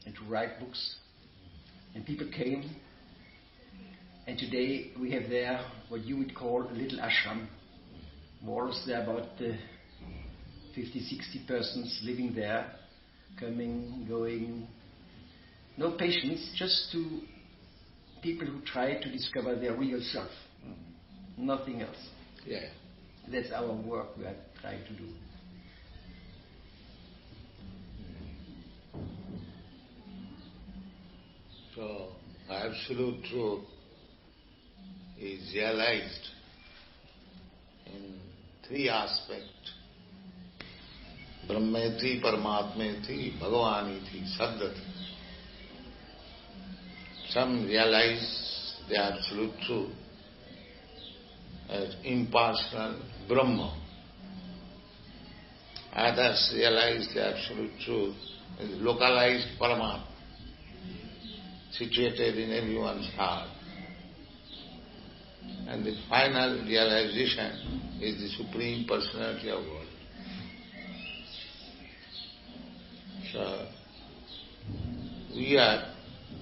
and to write books. And people came, and today we have there what you would call a little ashram. More or less there about 50, 60 persons living there, coming, going. No patients, just to people who try to discover their real self. Nothing else. Yeah. That's our work we are trying to do. So, absolute truth is realized in three aspects. Brahmeti, Paramatmeti, Bhagavaniti, Saddhati. Some realize the absolute truth as impersonal Brahma. Others realize the absolute truth as localized Paramatma, situated in everyone's heart. And the final realization is the Supreme Personality of God. So, we are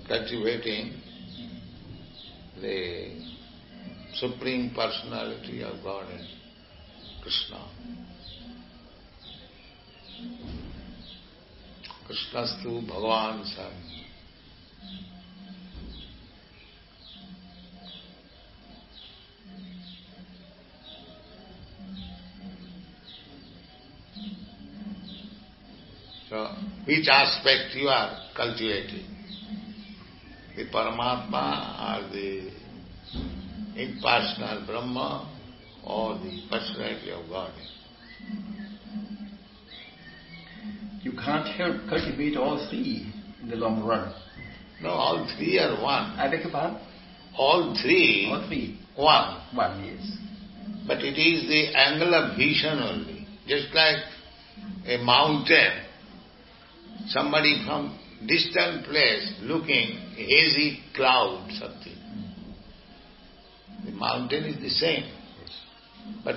cultivating the Supreme Personality of God and Krishna. Krishnastu Bhagavan Sam. So, which aspect you are cultivating? The Paramatma or the impersonal Brahma or the personality of God? You can't help cultivate all three in the long run. No, all three are one. I beg your pardon? All three? All three. One. One, yes. But it is the angle of vision only. Just like a mountain. Somebody from distant place looking, hazy cloud, something. The mountain is the same. But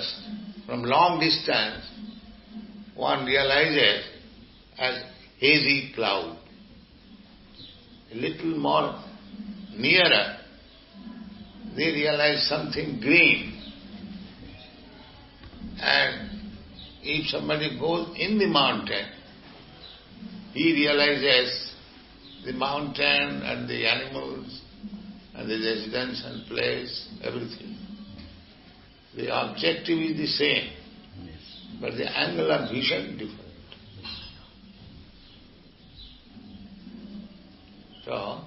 from long distance, one realizes as hazy cloud. A little more nearer, they realize something green. And if somebody goes in the mountain, he realizes the mountain and the animals and the residence and place, everything. The objective is the same, but the angle of vision different. So,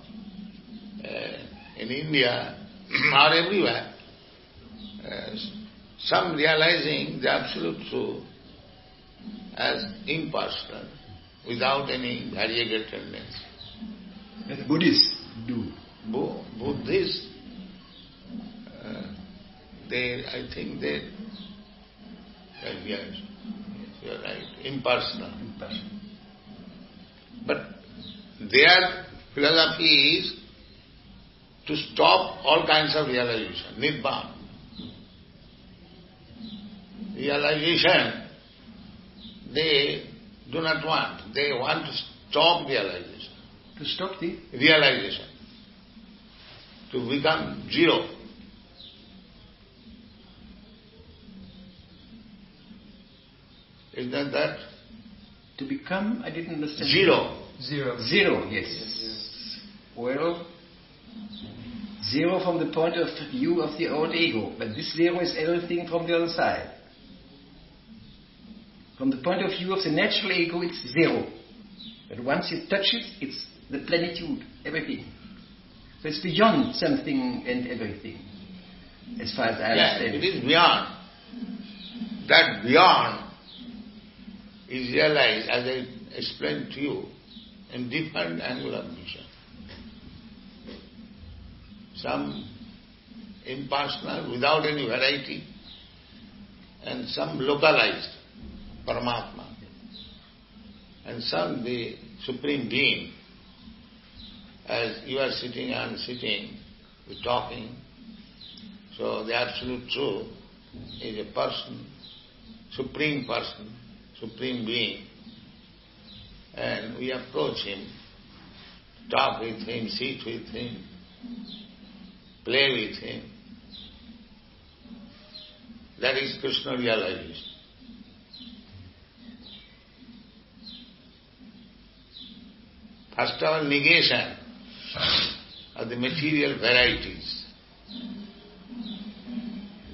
in India or everywhere, some realizing the absolute truth as impersonal, without any variegatedness. The Buddhists do. Buddhists, I think yes, you are right, impersonal. But their philosophy is to stop all kinds of realization, Nibbana. Realization, they do not want. They want to stop realization. To stop the? Realization. To become zero. Isn't that? To become, I didn't understand. Zero. Zero, yes. Well, zero from the point of view of the old ego. But this zero is everything from the other side. From the point of view of the natural ego, it's zero. But once you touch it, it's the plenitude, everything. So it's beyond something and everything, as far as I understand it is beyond. That beyond is realized, as I explained to you, in different angle of vision. Some impersonal, without any variety, and some localized, Paramatma, and some the Supreme Being. As you are sitting, I am sitting, we are talking. So the absolute truth is a person, Supreme Being, and we approach him talk with him, sit with him, play with him. That is Krishna realization. First of all, negation of the material varieties.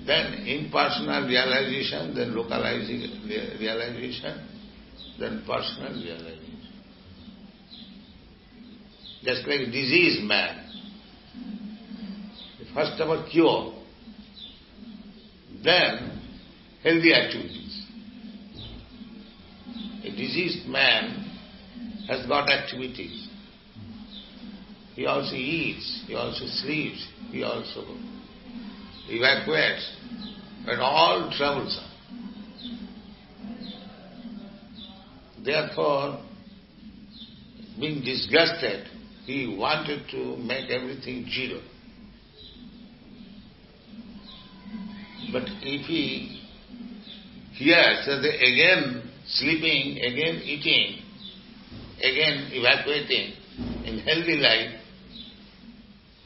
Then impersonal realization, then localizing realization, then personal realization. Just like diseased man. First of all, cure. Then healthy activities. A diseased man has got activities. He also eats, he also sleeps, he also evacuates, but all troublesome. Therefore, being disgusted, he wanted to make everything zero. But if he hears that again sleeping, again eating, again evacuating in healthy life,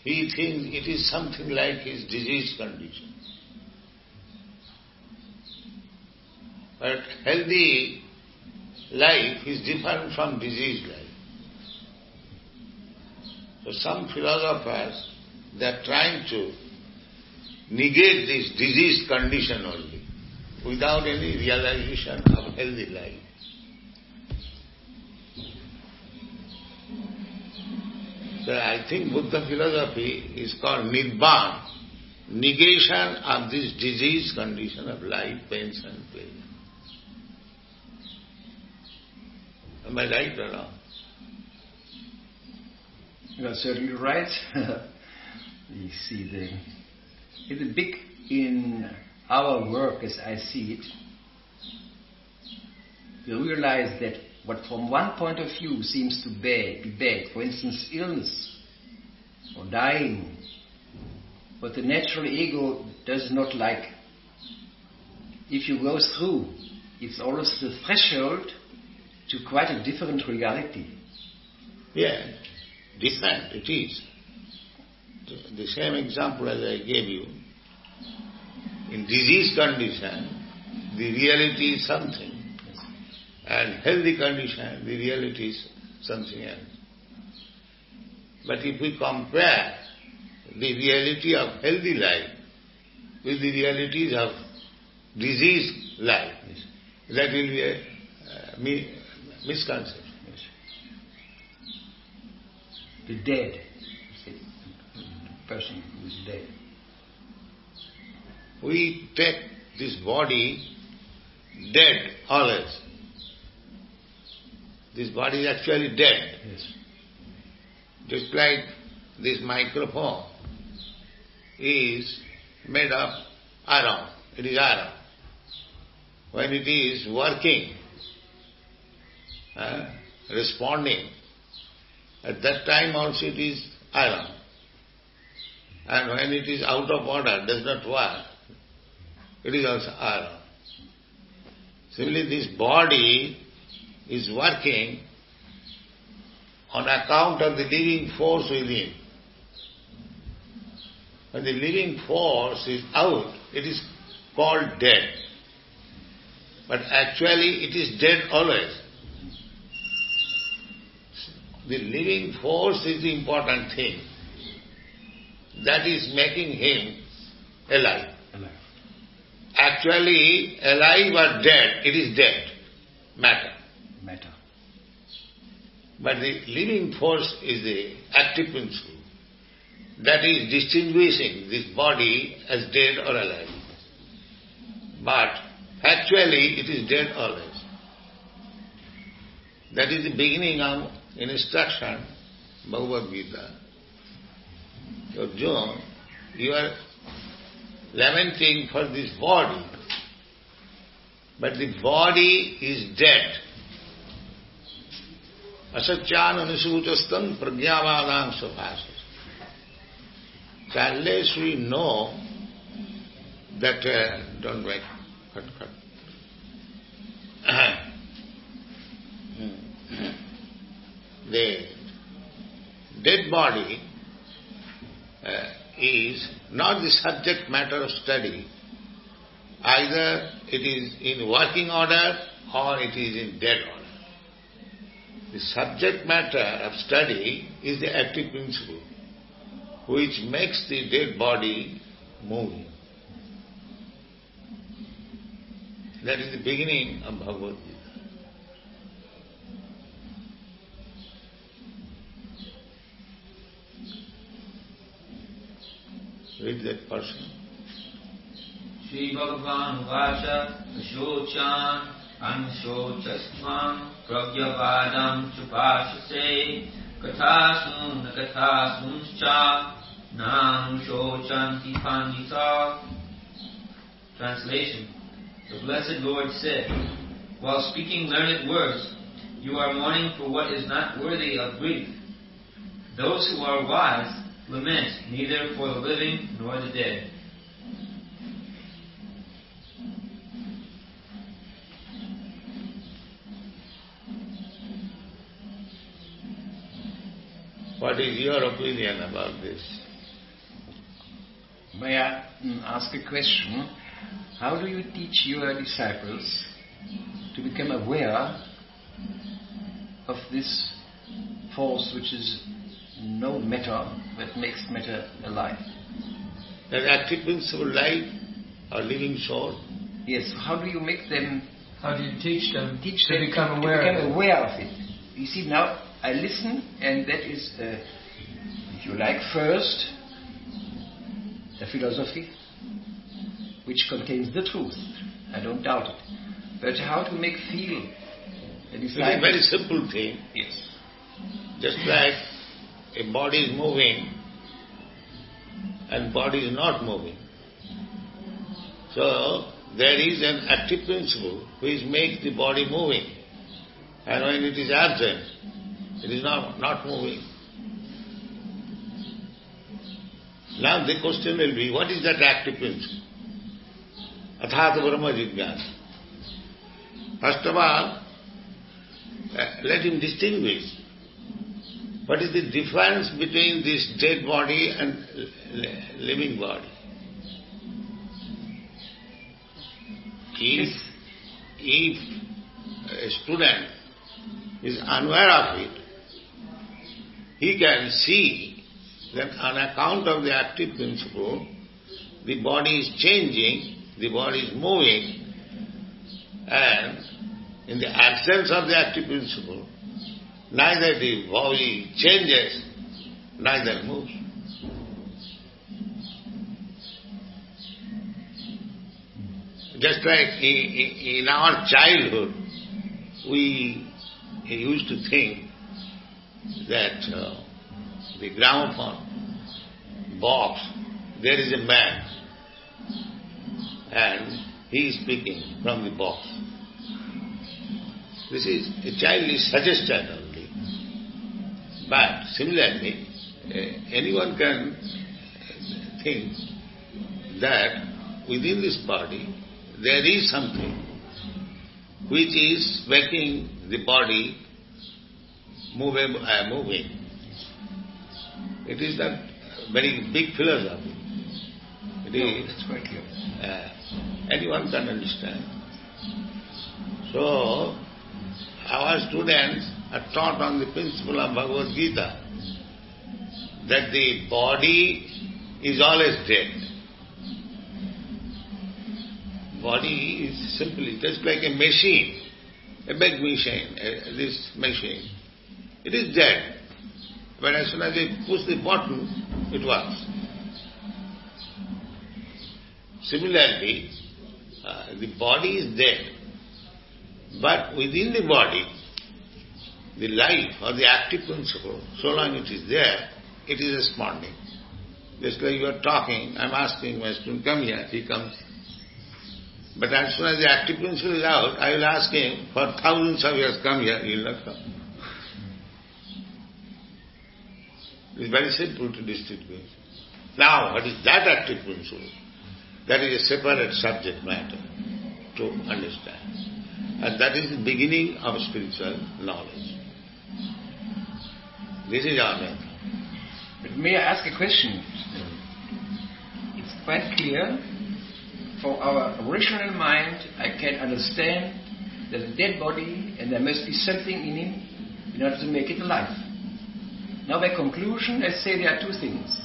he thinks it is something like his disease condition. But healthy life is different from diseased life. So some philosophers, they are trying to negate this disease condition only, without any realization of healthy life. So I think Buddha philosophy is called Nibbana, negation of this disease condition of life, pains and pleasure. Am I right or not? You are certainly right. You see, it's big in our work, as I see it. We realize that what from one point of view seems to be bad, for instance illness or dying, what the natural ego does not like, if you go through, it's always the threshold to quite a different reality. Yeah, different it is. The same example as I gave you. In disease condition, the reality is something. And healthy condition, the reality is something else. But if we compare the reality of healthy life with the realities of diseased life, that will be a misconception. The dead, the person who is dead. We take this body dead always. This body is actually dead. Yes. Just like this microphone is made of iron. It is iron. When it is working, responding, at that time also it is iron. And when it is out of order, does not work, it is also iron. Similarly, this body is working on account of the living force within. When the living force is out, it is called dead. But actually it is dead always. The living force is the important thing. That is making him alive. Actually, alive or dead, it is dead. Matter. But the living force is the active principle. That is distinguishing this body as dead or alive. But actually it is dead always. That is the beginning of an instruction, Bhagavad Gita. Arjuna, you are lamenting for this body, but the body is dead. Asacyan anusuvachastam pragyavadam svapasas. So unless we know that, don't wait, cut. dead body is not the subject matter of study. Either it is in working order or it is in dead order. The subject matter of study is the active principle, which makes the dead body moving. That is the beginning of Bhagavad Gita. Read that person. Shri Bhagavan Vacha Ashochan Anshocastvam Pragyavadam Chupashase Kathasun Kathasuncha Nam Shochanti Pandita. Translation. The Blessed Lord said, while speaking learned words, you are mourning for what is not worthy of grief. Those who are wise lament neither for the living nor the dead. What is your opinion about this? May I ask a question? How do you teach your disciples to become aware of this force which is no matter but makes matter alive? That active principle life or living soul? Yes, how do you make them... How do you teach them to them become aware of it? You see, now I listen, and that is, if you like, first, the philosophy, which contains the truth. I don't doubt it. But how to make feel? It's a very simple thing. Yes. Just like a body is moving and body is not moving. So there is an active principle which makes the body moving. And when it is absent, it is not moving. Now the question will be, what is that active principle? Athata Brahma Jijnana. First of all, let him distinguish. What is the difference between this dead body and living body? If a student is unaware of it, he can see that on account of the active principle, the body is changing, the body is moving, and in the absence of the active principle, neither the body changes, neither moves. Just like in our childhood, we used to think that the gramophone box, there is a man and he is speaking from the box. This is a childish suggestion only. But similarly, anyone can think that within this body there is something which is making the body moving. It is not very big philosophy. It's quite clear. Anyone can understand. So, our students are taught on the principle of Bhagavad Gita that the body is always dead. Body is simply just like a machine, a big machine, this machine. It is dead. But as soon as you push the button, it works. Similarly, the body is dead. But within the body, the life or the active principle, so long it is there, it is responding. Just like you are talking, I am asking my student, come here, he comes. But as soon as the active principle is out, I will ask him, for thousands of years, come here, he will not come. It is very simple to distinguish. Now, what is that active principle? That is a separate subject matter to understand. And that is the beginning of spiritual knowledge. This is our method. But may I ask a question? It's quite clear. For our rational mind, I can understand there's a dead body and there must be something in him in order to make it alive. Now by conclusion, I say there are two things.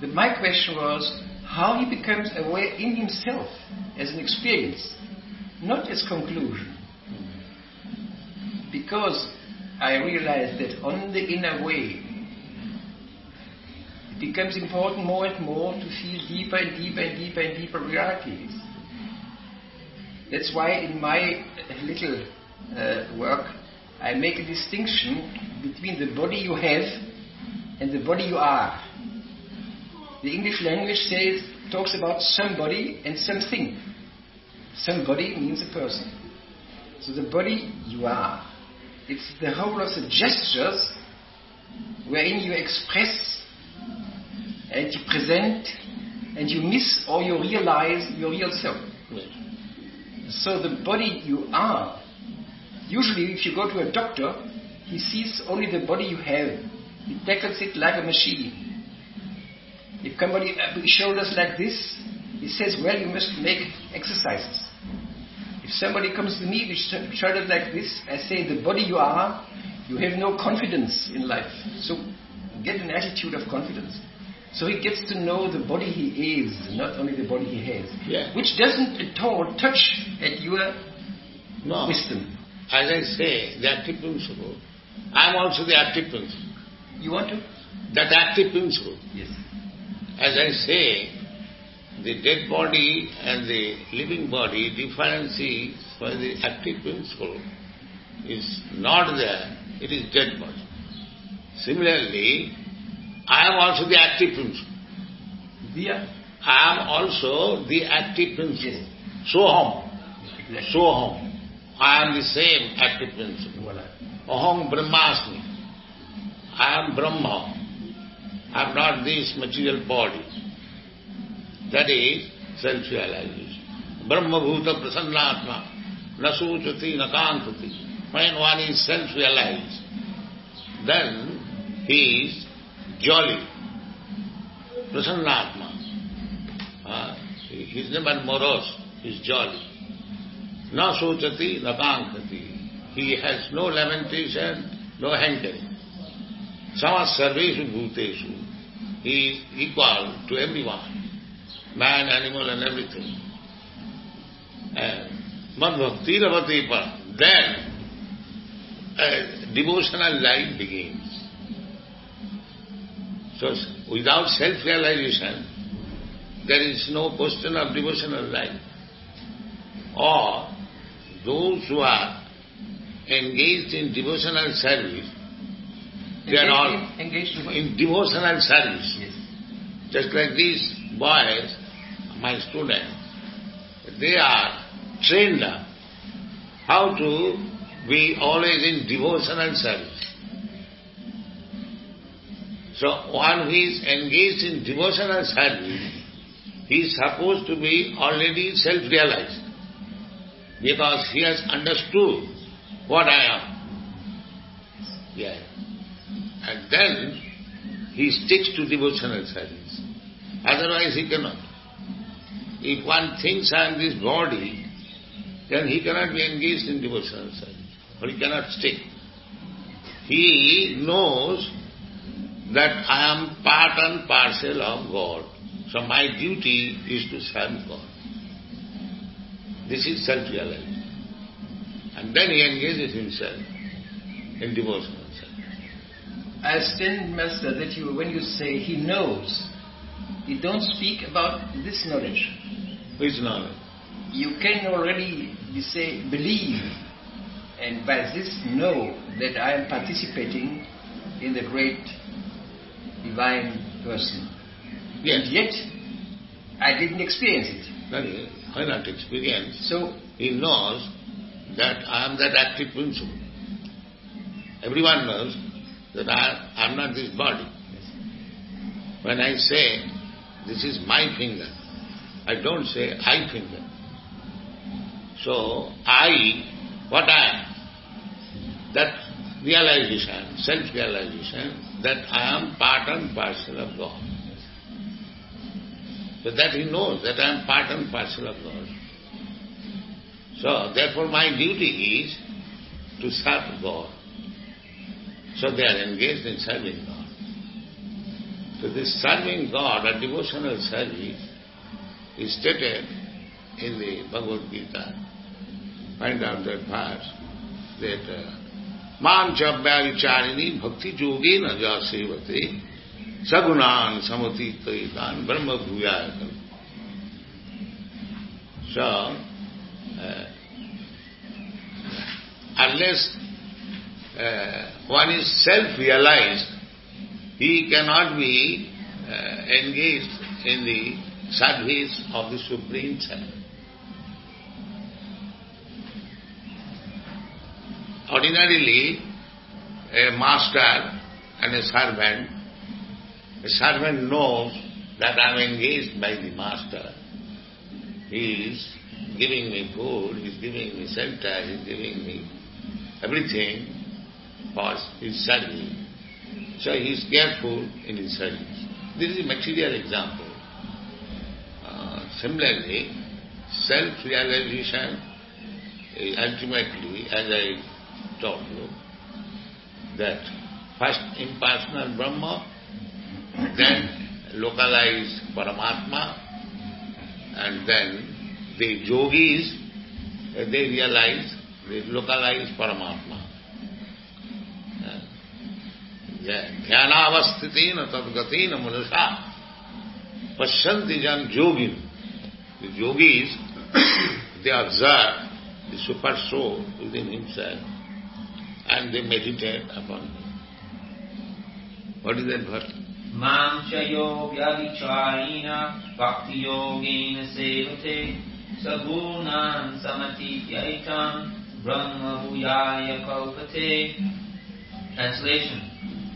But my question was how he becomes aware in himself as an experience, not as conclusion. Because I realized that on the inner way, it becomes important more and more to feel deeper and deeper and deeper and deeper realities. That's why in my little work, I make a distinction between the body you have and the body you are. The English language talks about somebody and something. Somebody means a person. So the body you are. It's the whole of the gestures wherein you express and you present and you miss or you realize your real self. So the body you are, usually if you go to a doctor, he sees only the body you have. He tackles it like a machine. If somebody shoulders like this, he says, well, you must make exercises. If somebody comes to me with shoulders like this, I say, the body you are, you have no confidence in life. So get an attitude of confidence. So he gets to know the body he is, not only the body he has. Yeah. Which doesn't at all touch at your wisdom. As I say, the active principle, I am also the active principle. You want to? That active principle. Yes. As I say, the dead body and the living body, difference is for the active principle is not there, it is dead body. Similarly, I am also the active principle. Yeah. I am also the active principle. Yes. Soham. Exactly. Soham. I am the same active principle. Voila. Aham Brahmasmi. I am Brahma. I am not this material body. That is self-realization. Brahma Bhuta Prasannatma. Na Suchati na Kankati. When one is self-realized, then he is jolly. Prasannatma. He is never morose. He is jolly. Na Suchati na Kankati. He has no lamentation, no hankering. Sama sarveshu bhuteshu. He is equal to everyone. Man, animal and everything. And mad bhakti ravati pa. Then devotional life begins. So without self-realization, there is no question of devotional life. Or those who are engaged in devotional service, they are all engaged in devotional service. Yes. Just like these boys, my students, they are trained up how to be always in devotional service. So one who is engaged in devotional service, he is supposed to be already self-realized because he has understood what I am. Yeah. And then he sticks to devotional service. Otherwise he cannot. If one thinks I am this body, then he cannot be engaged in devotional service. Or he cannot stick. He knows that I am part and parcel of God. So my duty is to serve God. This is self-realization. And then he engages himself in devotional service. I understand, Master, that when you say he knows, you don't speak about this knowledge. Which knowledge? You can already, believe, and by this know that I am participating in the great divine person. Yes. And yet, I didn't experience it. Why not experience? So, he knows that I am that active principle. Everyone knows that I am not this body. When I say, this is my finger, I don't say I finger. So, what I am, that realization, self-realization, that I am part and parcel of God. So that he knows that I am part and parcel of God. So therefore my duty is to serve God. So they are engaged in serving God. So this serving God or devotional service is stated in the Bhagavad Gita. Find out that verse that Mam chabhya vicharini bhakti yogena ja sevate sagunan samatitaitan brahma bhuyaya. So, unless one is self-realized, he cannot be engaged in the service of the Supreme Self. Ordinarily, a master and a servant knows that I am engaged by the master. He is giving me food, he is giving me shelter, he is giving me everything for his service. So he is careful in his service. This is a material example. Similarly, self-realization is ultimately, as I told you, that first impersonal Brahma, then localized Paramatma, and then the yogis, they realize, they localize Paramatma. Dhyanavasthitina tadgatina manusha pashyanti jan yogin. The yogis, they observe the super soul within himself and they meditate upon it. What is that verse? Mam chayo vyavicharina bhakti yogena sevate sagunan samati yaitam brahma bhuyaya kalpate. Translation: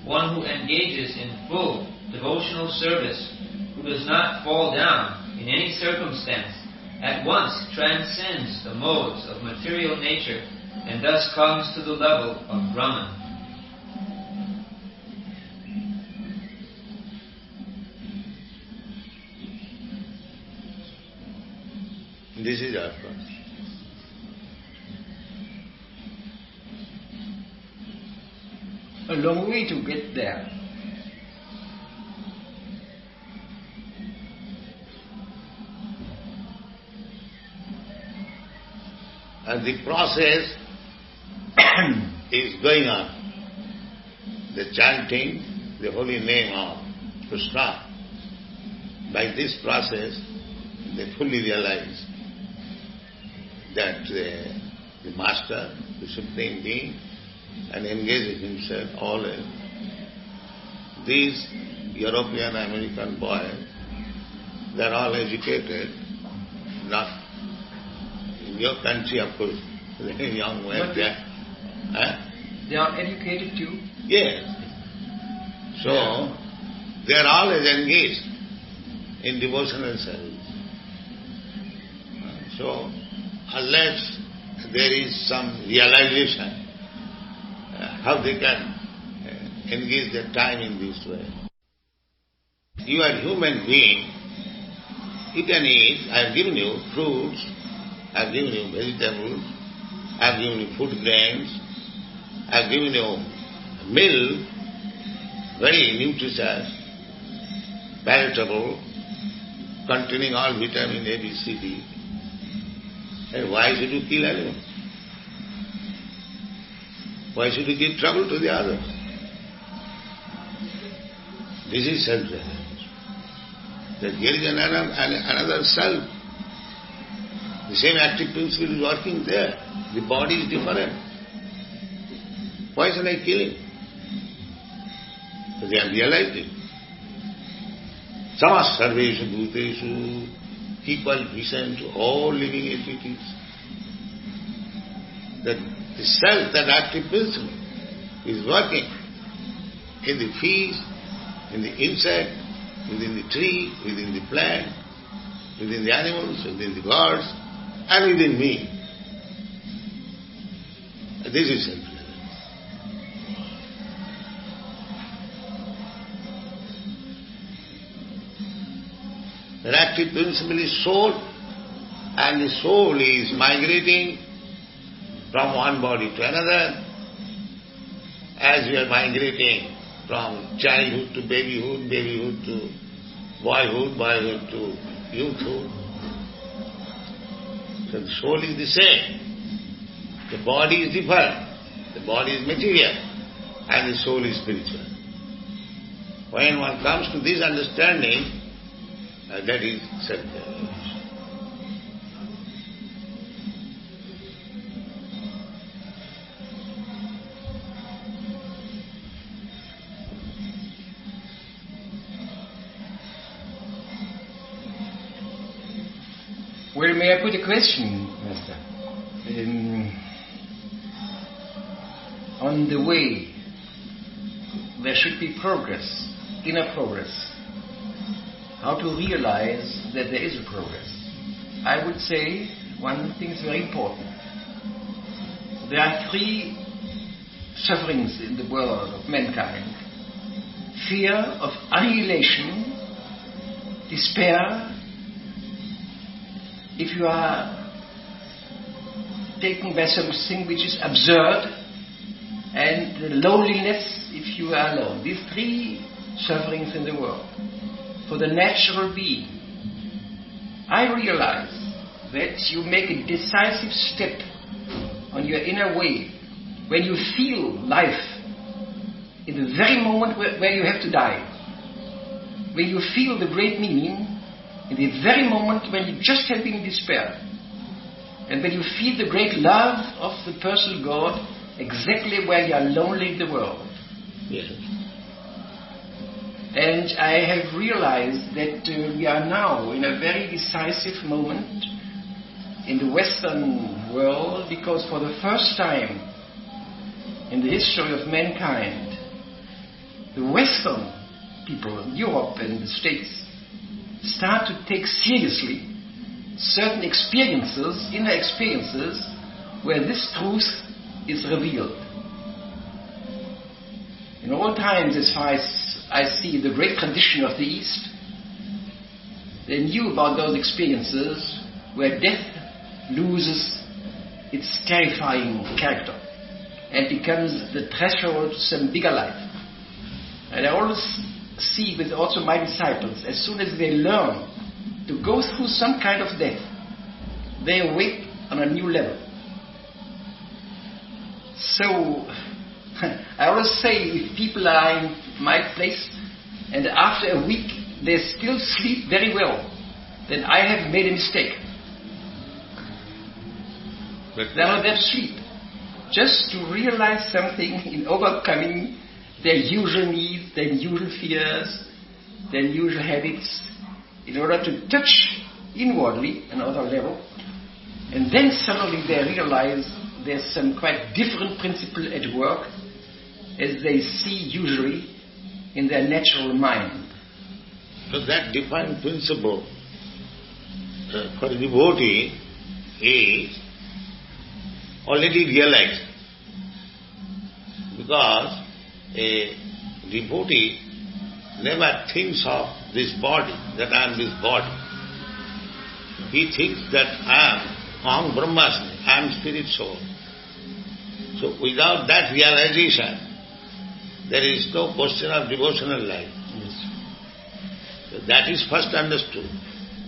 one who engages in full devotional service, who does not fall down in any circumstance, at once transcends the modes of material nature and thus comes to the level of Brahman. This is our first. A long way to get there. And the process is going on. The chanting the holy name of Krishna. By this process, they fully realize that the Master, the Supreme Being, and engages himself all in. These European American boys, they are all educated, not in your country, of course, very young men. They are educated too? Yes. So, they are always engaged in devotional service. So, unless there is some realization, how they can engage their time in this way. You are a human being, you can eat. I have given you fruits, I have given you vegetables, I have given you food grains, I have given you milk, very nutritious, palatable, containing all vitamin A, B, C, D. And why should you kill animals? Why should you give trouble to the others? This is self-realization. That there is another self. The same active principle is working there. The body is different. Why should I kill him? So they have realized it. Samas sarveshu bhuteshu, equal vision to all living entities. That the self, that active principle, is working in the fish, in the insect, within the tree, within the plant, within the animals, within the birds, and within me. This is self-realization. The active principle is soul, and the soul is migrating from one body to another, as we are migrating from childhood to babyhood, babyhood to boyhood, boyhood to youthhood. So the soul is the same. The body is different. The body is material and the soul is spiritual. When one comes to this understanding, that is Satya. Well, may I put a question, Master? On the way, there should be progress, inner progress. How to realize that there is a progress? I would say one thing is very important. There are three sufferings in the world of mankind. Fear of annihilation, despair, if you are taken by something which is absurd, and loneliness if you are alone. These three sufferings in the world. For the natural being, I realize that you make a decisive step on your inner way when you feel life in the very moment where you have to die. When you feel the great meaning in the very moment when you just have been in despair. And when you feel the great love of the personal God exactly where you are lonely in the world. Yes. And I have realized that we are now in a very decisive moment in the Western world, because for the first time in the history of mankind, the Western people, Europe and the States, start to take seriously certain experiences, inner experiences, where this truth is revealed. In all times, as far as I see the great tradition of the East, they knew about those experiences where death loses its terrifying character and becomes the threshold to some bigger life. And I always see with also my disciples, as soon as they learn to go through some kind of death, they awake on a new level. So, I always say, if people are in my place and after a week they still sleep very well, then I have made a mistake. They are not there to sleep. Just to realize something in overcoming their usual needs, their usual fears, their usual habits, in order to touch inwardly another level, and then suddenly they realize there's some quite different principle at work as they see usually in their natural mind. So that divine principle for the devotee is already realized, because a devotee never thinks of this body, that I am this body. He thinks that I am Aham Brahmasmi, I am spirit soul. So without that realization, there is no question of devotional life. Yes. So that is first understood.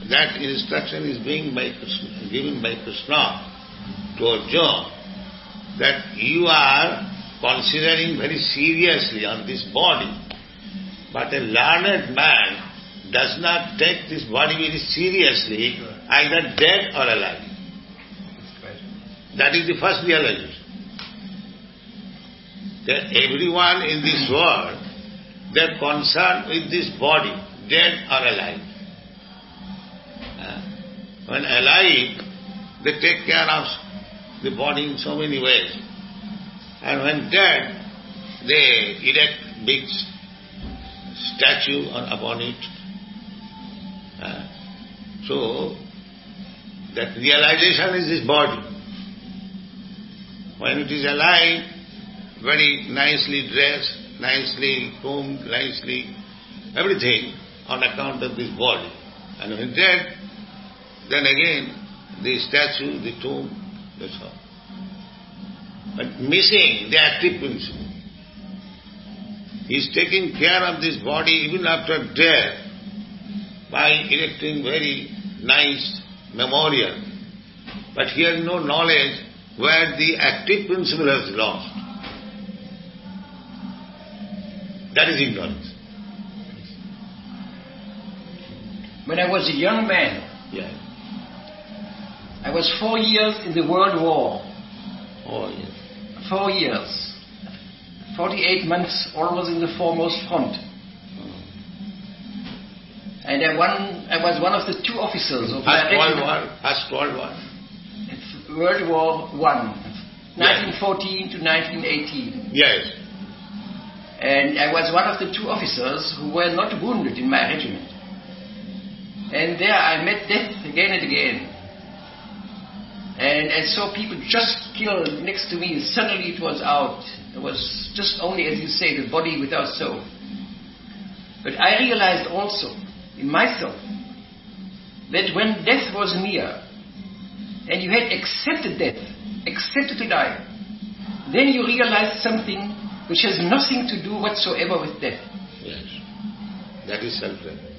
That instruction is being given by Krishna to Arjuna, that you are considering very seriously on this body, but a learned man does not take this body very seriously, either dead or alive. That is the first realization. That everyone in this world, they are concerned with this body, dead or alive. When alive, they take care of the body in so many ways. And when dead, they erect big statue upon it. So, that realization is this body. When it is alive, very nicely dressed, nicely combed, nicely everything on account of this body. And when dead, then again the statue, the tomb, that's all. But missing the active principle. He is taking care of this body even after death by erecting very nice memorial. But he has no knowledge where the active principle has lost. That is ignorance. When I was a young man, Yes. I was 4 years in the World War. Oh, yes. 4 years. 48 months almost in the foremost front. And I was one of the 2 officers of my regiment. First World War. World War I, 1914 to 1918. Yes. And I was one of the 2 officers who were not wounded in my regiment. And there I met death again and again. And I saw people just killed next to me. Suddenly it was out. It was just only, as you say, the body without soul. But I realized also in myself that when death was near and you had accepted death, accepted to die, then you realized something which has nothing to do whatsoever with death. Yes. That is self-realization.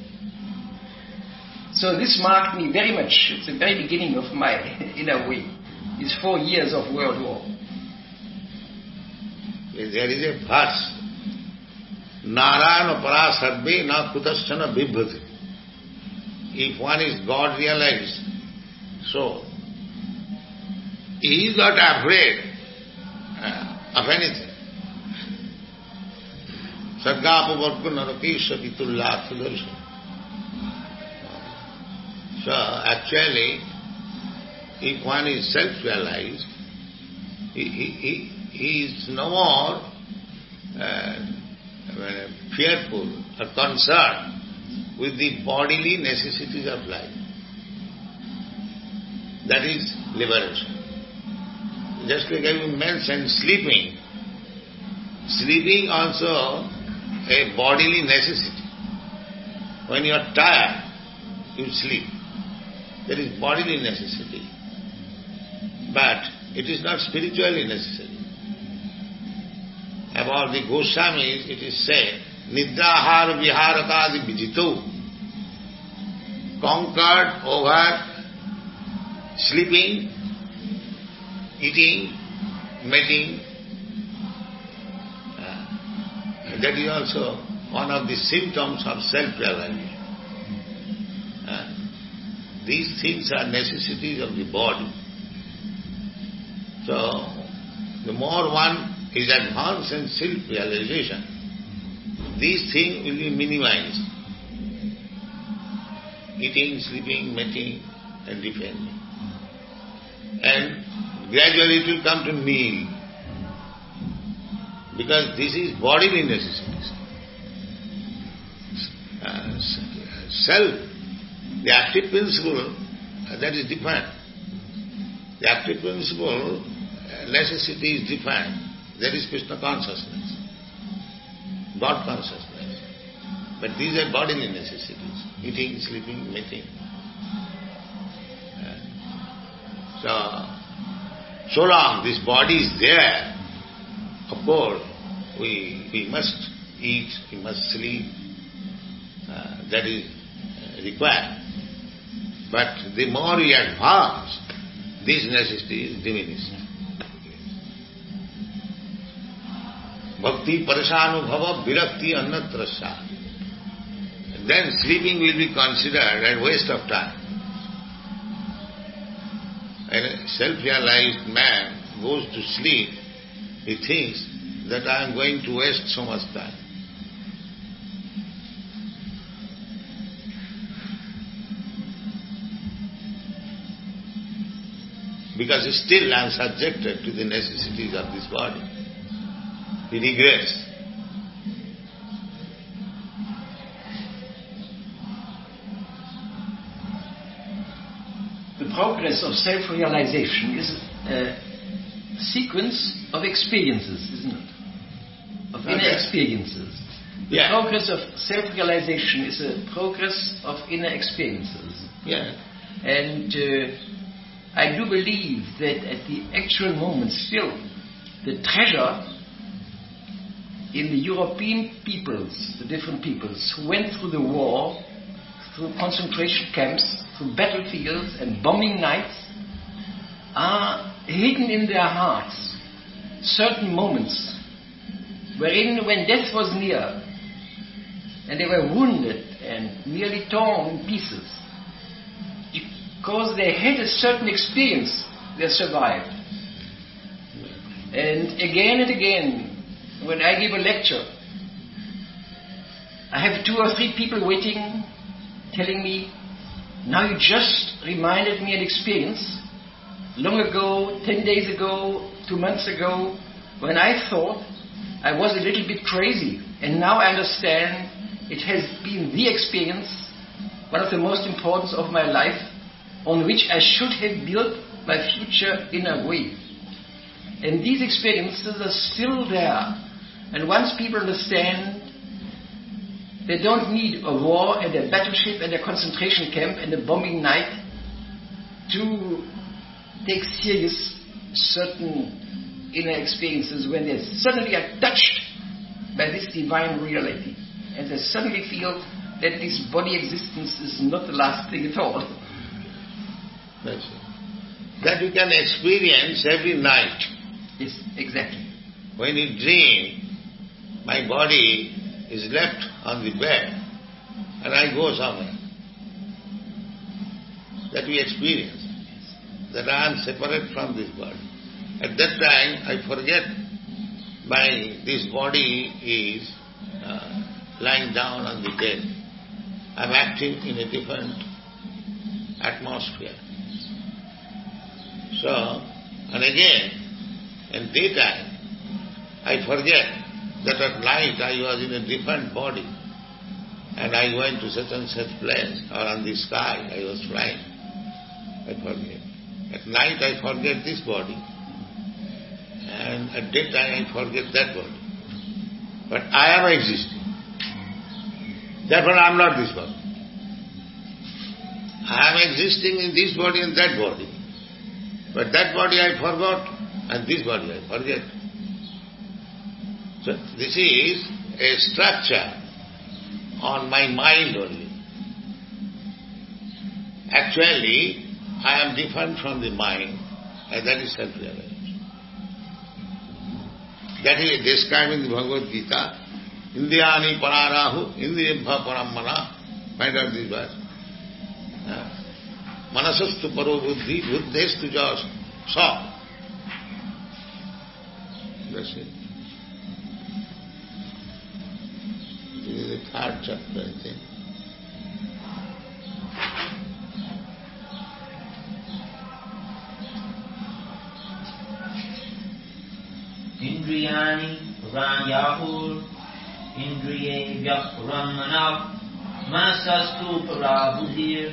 So this marked me very much. It's the very beginning of my inner way. These 4 years of World War. There is a verse, Narayana para sarve na kutaschana bibhrati. If one is God realized, so he is not afraid of anything. Sargapavarku narakesha vitulla sudarshan. So actually, if one is self-realized, he is no more fearful or concerned with the bodily necessities of life. That is liberation. Just like I mentioned, sleeping. Sleeping also a bodily necessity. When you are tired, you sleep. That is bodily necessity. But it is not spiritually necessary. About the Goswamis, it is said, Nidrahar viharakadi vijito, conquered over sleeping, eating, mating. That is also one of the symptoms of self-realization. These things are necessities of the body. So, the more one is advanced in self-realization, these things will be minimized. Eating, sleeping, mating, and defending. And gradually it will come to nil. Because this is bodily necessities. Self, the active principle, that is defined. The active principle, necessity is defined. That is Krishna consciousness, God consciousness. But these are bodily necessities. Eating, sleeping, mating. So long this body is there, of course, we must eat, we must sleep. That is required. But the more we advance, this necessity is diminished. Bhakti parishanubhava virakti annatrasya. Then sleeping will be considered a waste of time. And a self-realized man goes to sleep, he thinks that I am going to waste so much time. Because still I am subjected to the necessities of this body. He regrets. The progress of self-realization is a sequence of experiences, isn't it? Of inner experiences. The Yeah. progress of self-realization is a progress of inner experiences. Yeah. And I do believe that at the actual moment still, the treasure in the European peoples, the different peoples who went through the war, through concentration camps, through battlefields and bombing nights, are hidden in their hearts certain moments wherein, when death was near and they were wounded and nearly torn in pieces, because they had a certain experience, they survived. And again, when I give a lecture, I have 2 or 3 people waiting, telling me, now you just reminded me an experience long ago, 10 days ago, 2 months ago, when I thought I was a little bit crazy. And now I understand it has been the experience, one of the most important of my life, on which I should have built my future inner way. And these experiences are still there. And once people understand, they don't need a war and a battleship and a concentration camp and a bombing night to take serious certain inner experiences when they suddenly are touched by this divine reality. And they suddenly feel that this body existence is not the last thing at all. That's it. That you can experience every night. Yes, exactly. When you dream, my body is left on the bed and I go somewhere. That we experience. That I am separate from this body. At that time, I forget this body is lying down on the bed. I am acting in a different atmosphere. So, and again, in daytime, I forget that at night I was in a different body and I went to such and such place, or on the sky I was flying. I forget. At night I forget this body, and at daytime I forget that body. But I am existing. Therefore I am not this body. I am existing in this body and that body. But that body I forgot, and this body I forget. So this is a structure on my mind only. Actually, I am different from the mind, and that is self-realization. That is described in the Bhagavad Gita. Indriyani pararahu, indriyabha parammana. Find out this verse. Manasastu paro buddhi, buddhestu ja sa. That's it. This is the 3rd chapter, I think. Indriyani Ranyahur Indriye Vyakramanav Manasastu Parabudhir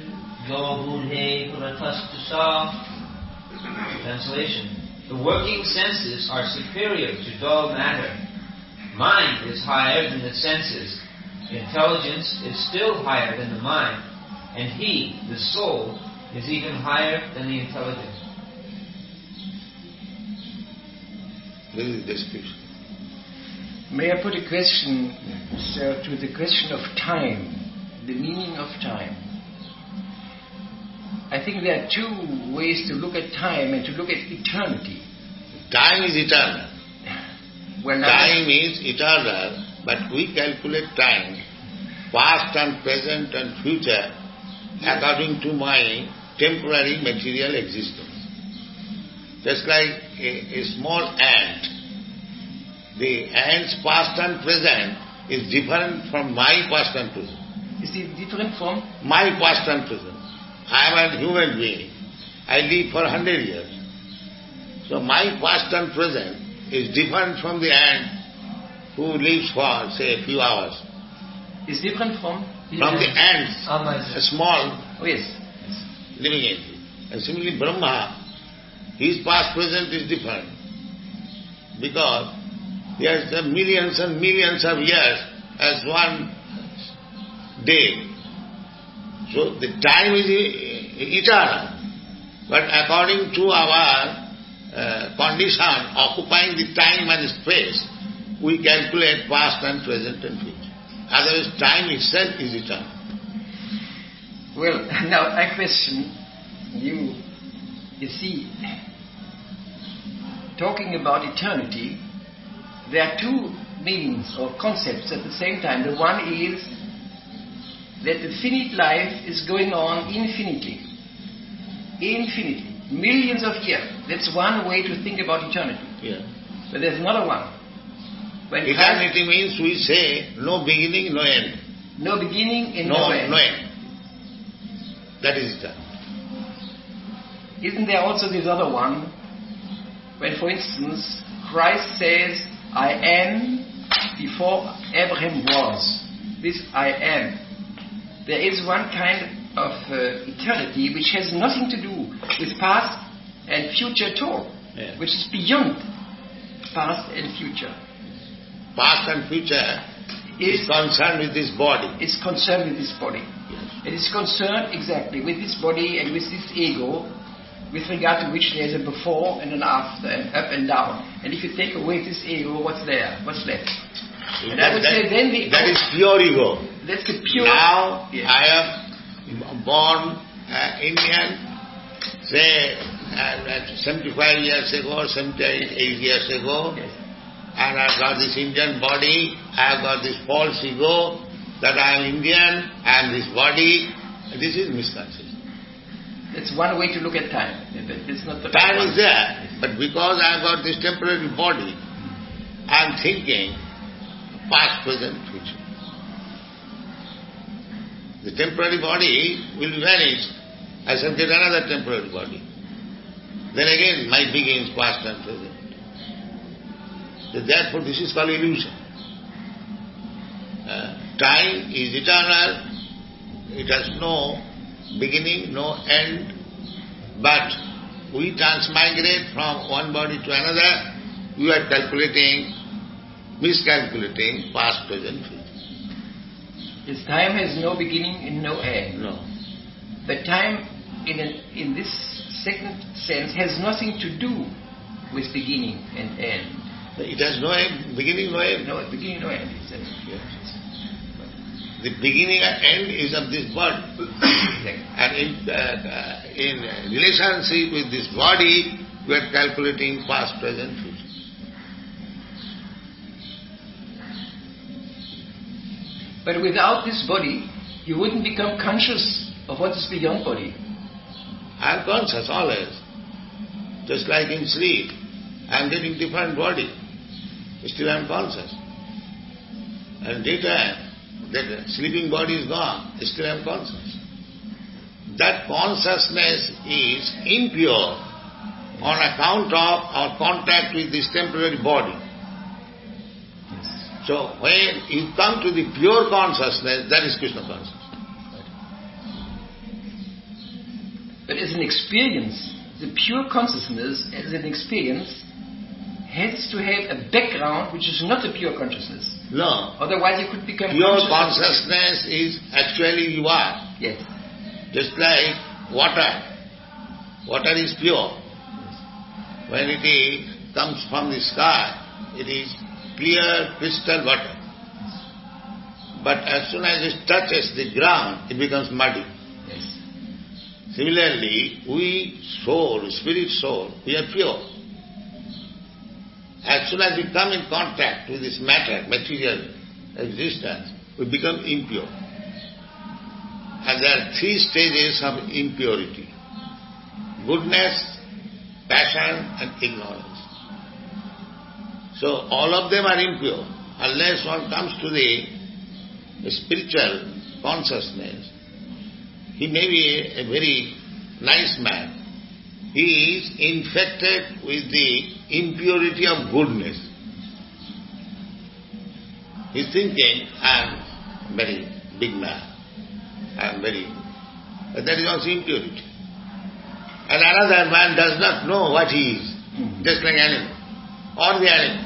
Yo Budhe Puratastusa. Translation. The working senses are superior to dull matter. Mind is higher than the senses. Intelligence is still higher than the mind. And he, the soul, is even higher than the intelligence. This is the description. May I put a question, sir, to the question of time, the meaning of time? I think there are 2 ways to look at time and to look at eternity. Time is eternal. Well, Time is eternal, but we calculate time, past and present and future, according to my temporary material existence. Just like a small ant. The ant's past and present is different from my past and present. Is it different from? My past and present. I am a human being. I live for 100 years. So my past and present is different from the ant who lives for, say, a few hours. Is different from? From the ants, a small Oh yes. living entity. And similarly Brahma, his past present is different. Because he has millions and millions of years as one day. So the time is eternal. But according to our condition, occupying the time and space, we calculate past and present and future. Otherwise, time itself is eternal. Well, now I question you. You see, talking about eternity, there are two meanings or concepts at the same time. The one is that the finite life is going on infinitely. Infinitely. Millions of years. That's one way to think about eternity. Yeah. But there's another one. When Eternity means we say no beginning, no end. no beginning and no end. No end. That is eternal. Isn't there also this other one? When, for instance, Christ says, I am before Abraham was. This I am. There is one kind of eternity which has nothing to do with past and future at all, which is beyond past and future. Past and future is concerned with this body. It's concerned with this body. Yes. It is concerned exactly with this body and with this ego, with regard to which there is a before and an after, and up and down. And if you take away this ego, what's there? What's left? And I would say then that is pure ego. That's the pure. Now yes. I am born Indian, say 75 years ago, 78 years ago, Yes. and I have got this Indian body, I have got this false ego that I am Indian and this body. This is misconception. That's one way to look at time. But it's not the Time right is there, but because I have got this temporary body, I am thinking past, present, future. The temporary body will vanish. I shall get another temporary body. Then again my begins past and present. So therefore this is called illusion. Time is eternal. It has no beginning, no end. But we transmigrate from one body to another. We are miscalculating past, present, future. This time has no beginning and no end. No. But time, in this second sense, has nothing to do with beginning and end. It has no beginning, no end. No beginning, no end. Yes. The beginning and end is of this body. Exactly. And in relationship with this body, we are calculating past, present, future. But without this body, you wouldn't become conscious of what is beyond body. I am conscious always. Just like in sleep, I am getting different body. Still I am conscious. And daytime, that sleeping body is gone. Still I am conscious. That consciousness is impure on account of our contact with this temporary body. So when you come to the pure consciousness, that is Krishna consciousness. But as an experience, the pure consciousness as an experience has to have a background which is not a pure consciousness. No. Otherwise you could become Pure conscious. consciousness is actually you are. Yes. Just like water. Water is pure. When it comes from the sky, it is clear crystal water. But as soon as it touches the ground, it becomes muddy. Yes. Similarly, we soul, spirit soul, we are pure. As soon as we come in contact with this matter, material existence, we become impure. And there are 3 stages of impurity: goodness, passion and ignorance. So all of them are impure. Unless one comes to the spiritual consciousness, he may be a very nice man. He is infected with the impurity of goodness. He is thinking, I am a very big man. But that is also impurity. And another man does not know what he is, just like animal, or the animal.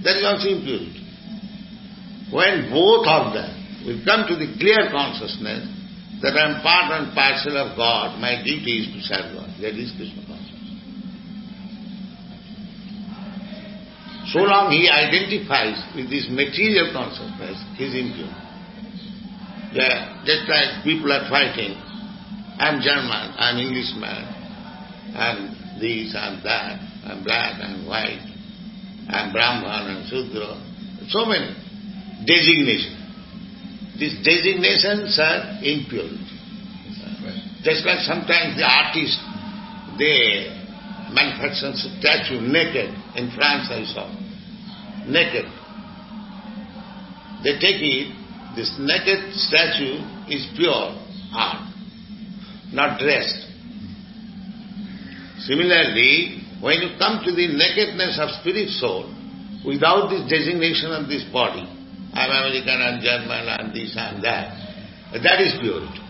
That is also impurity. When both of them will come to the clear consciousness that I am part and parcel of God, my duty is to serve God. That is Krishna consciousness. So long he identifies with this material consciousness, he is impure. Yeah, just like people are fighting, I am German, I am Englishman, I am this, I am that, I am black, I am white, I am Brahman, I am Shudra, so many designations. These designations are impurity. Just like sometimes the artists, they manufacture a statue naked. In France I saw. Naked. They take it, this naked statue is pure art, not dressed. Similarly, when you come to the nakedness of spirit soul, without this designation of this body, I am American, I am German, I am this, I am that is purity.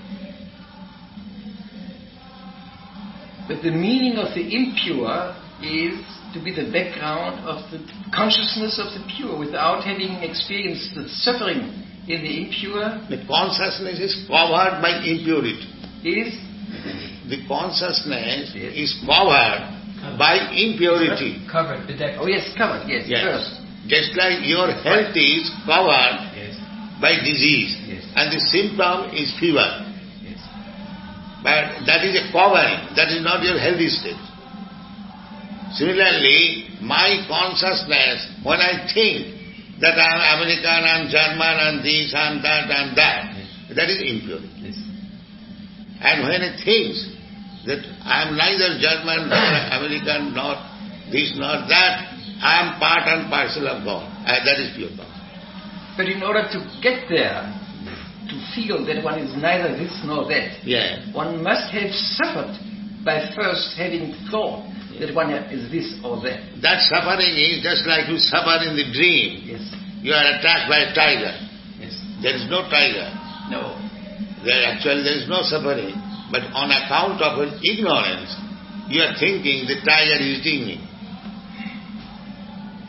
But the meaning of the impure is to be the background of the consciousness of the pure without having experienced the suffering in the impure. The consciousness is covered by impurity. The consciousness is covered by impurity. Covered, bedecked. Oh yes, covered, yes. First. Just like your health is covered by disease, and the symptom is fever. But that is a covering, that is not your healthy state. Similarly, my consciousness, when I think that I am American, I am German, I am this, I am that is impurity. And when I think that I am neither German nor American, nor this nor that, I am part and parcel of God. That is pure God. But in order to get there, to feel that one is neither this nor that, one must have suffered by first having thought that one is this or that. That suffering is just like you suffer in the dream. Yes. You are attacked by a tiger. Yes. There is no tiger. No. There is no suffering. But on account of your ignorance, you are thinking the tiger is eating me.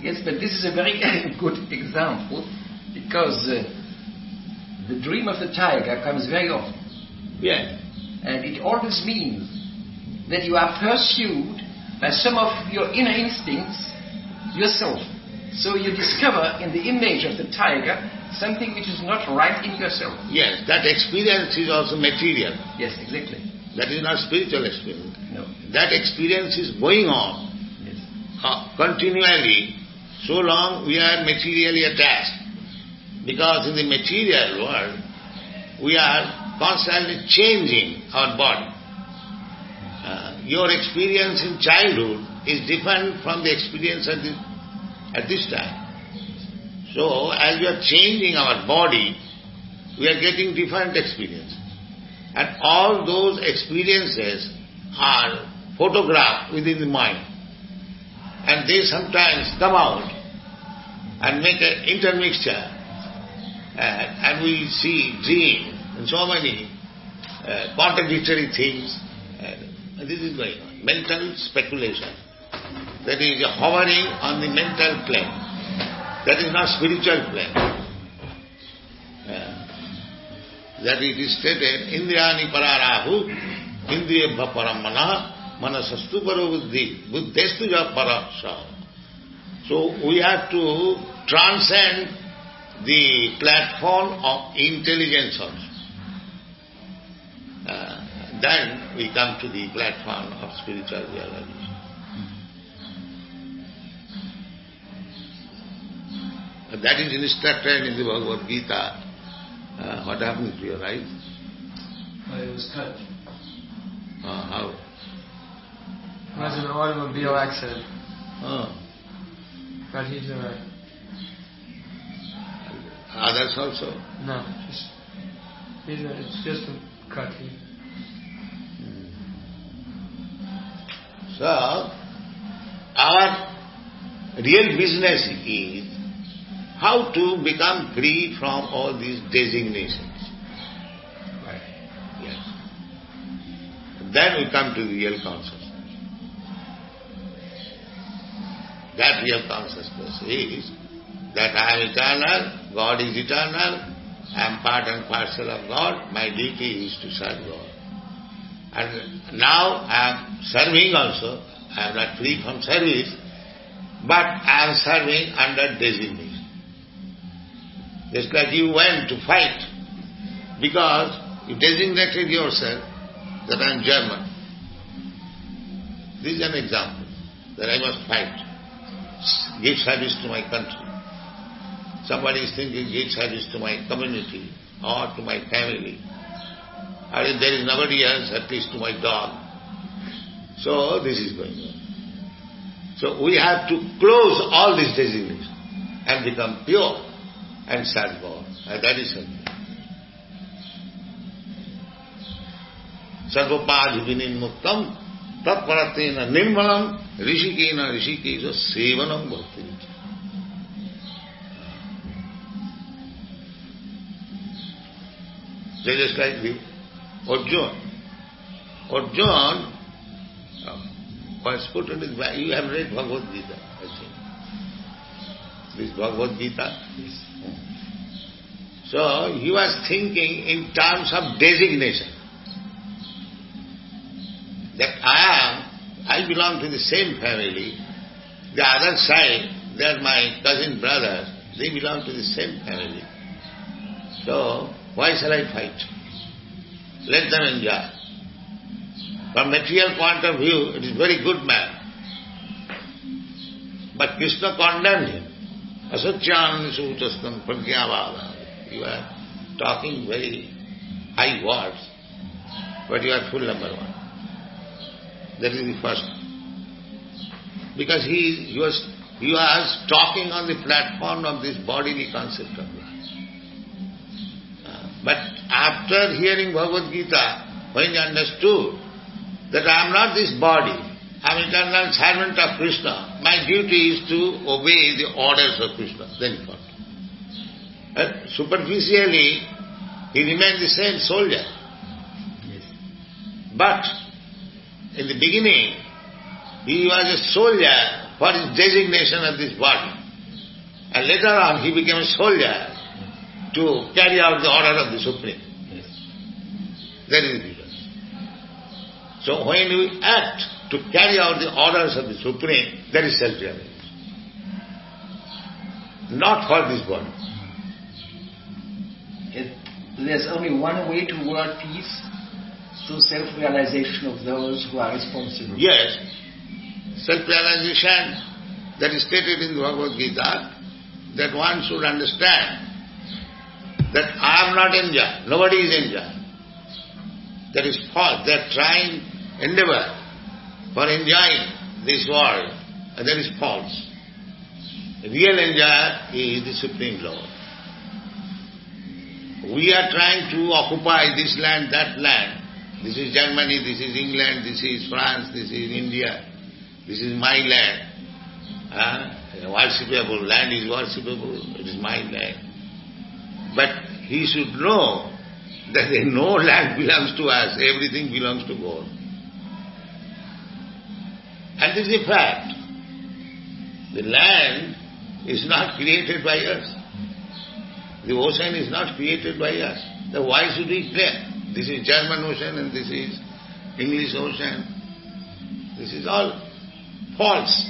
Yes, but this is a very good example because the dream of the tiger comes very often. And it always means that you are pursued by some of your inner instincts yourself. So you discover in the image of the tiger something which is not right in yourself. Yes, that experience is also material. Yes, exactly. That is not spiritual experience. No. That experience is going on continually, so long we are materially attached. Because in the material world, we are constantly changing our body. Your experience in childhood is different from the experience at this time. So, as we are changing our body, we are getting different experience. And all those experiences are photographed within the mind. And they sometimes come out and make an intermixture. And we see dream and so many contradictory things. And this is going on. Mental speculation. That is hovering on the mental plane. That is not spiritual plane. That it is stated, Indriyani pararahu, indriyabha paramana, manasastu paro buddhi, buddhestu ja parasha. So we have to transcend the platform of intelligence also. Then we come to the platform of spiritual realization. That is instructed in the Bhagavad Gita. What happened to your eyes? It was cut. How? It was an automobile accident. But he's alright. Others also? No, it's just a cut. So, our real business is how to become free from all these designations. Right. Yes. Then we come to the real consciousness. That real consciousness is that I am eternal, God is eternal, I am part and parcel of God, my duty is to serve God. And now I am serving also, I am not free from service, but I am serving under designation. Just like you went to fight, because you designated yourself that I am German. This is an example, that I must fight, give service to my country. Somebody is thinking, give service to my community or to my family. Or if there is nobody else, at least to my dog. So this is going on. So we have to close all these designations and become pure and serve God. And that is something. Sarvapad vinimuktam tatparatena nirmalam rishikena rishikesa sevanam bhakti. Just like the Arjuna was put in his back. You have read Bhagavad Gita, I think. This Bhagavad Gita. So he was thinking in terms of designation. That I belong to the same family. The other side, they are my cousin brothers. They belong to the same family. So why shall I fight? Let them enjoy. From material point of view, it is very good man. But Krishna condemned him. Asatyan sutastam pragyavada. You are talking very high words, but you are full number one. That is the first. Because he was talking on the platform of this bodily concept of life. But after hearing Bhagavad Gita, when he understood that I am not this body, I am eternal servant of Krishna, my duty is to obey the orders of Krishna. Then he thought. And superficially, he remained the same soldier. Yes. But in the beginning, he was a soldier for his designation of this body. And later on, he became a soldier to carry out the order of the Supreme. Yes. That is the difference. So when we act to carry out the orders of the Supreme, that is self-realization. Not for this body. There's only one way to world peace, through self-realization of those who are responsible. Yes. Self-realization that is stated in the Bhagavad Gita, that one should understand that I am not enjoyed, nobody is enjoyed. That is false. They are trying endeavor for enjoying this world, and that is false. The real enjoyer is the Supreme Lord. We are trying to occupy this land, that land. This is Germany, this is England, this is France, this is India, this is my land. Worshipable, land is worshipable, it is my land. But he should know that no land belongs to us, everything belongs to God. And this is a fact. The land is not created by us. The ocean is not created by us. So why should we claim? This is German Ocean and this is English Ocean. This is all false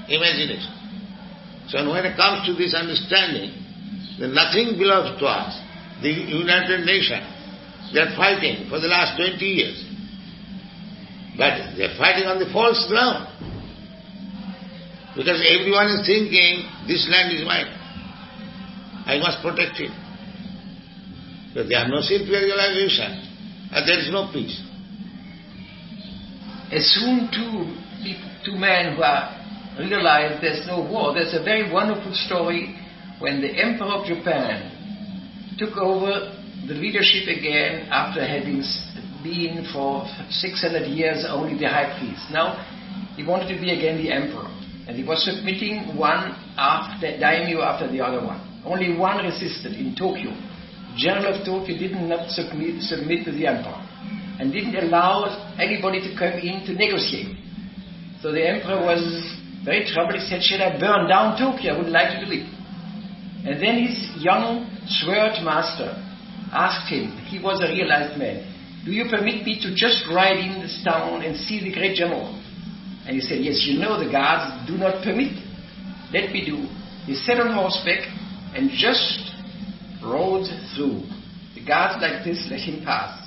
imagination. So when it comes to this understanding, that nothing belongs to us. The United Nations, they are fighting for the last 20 years. But they are fighting on the false ground. Because everyone is thinking, this land is mine. I must protect it. But there are no self-realization, and there is no peace. As soon two men who are realized there's no war. There's a very wonderful story when the Emperor of Japan took over the leadership again after having been for 600 years only the high priest. Now he wanted to be again the emperor, and he was submitting one daimyo after the other one. Only one resisted in Tokyo. The general of Tokyo did not submit to the emperor and didn't allow anybody to come in to negotiate. So the emperor was very troubled. He said, "Should I burn down Tokyo? I would like to do it." And then his young sword master asked him, he was a realized man, do you permit me to just ride in this town and see the great general? And he said, yes, you know the guards do not permit. Let me do. He sat on horseback and just rode through. The guards like this let him pass.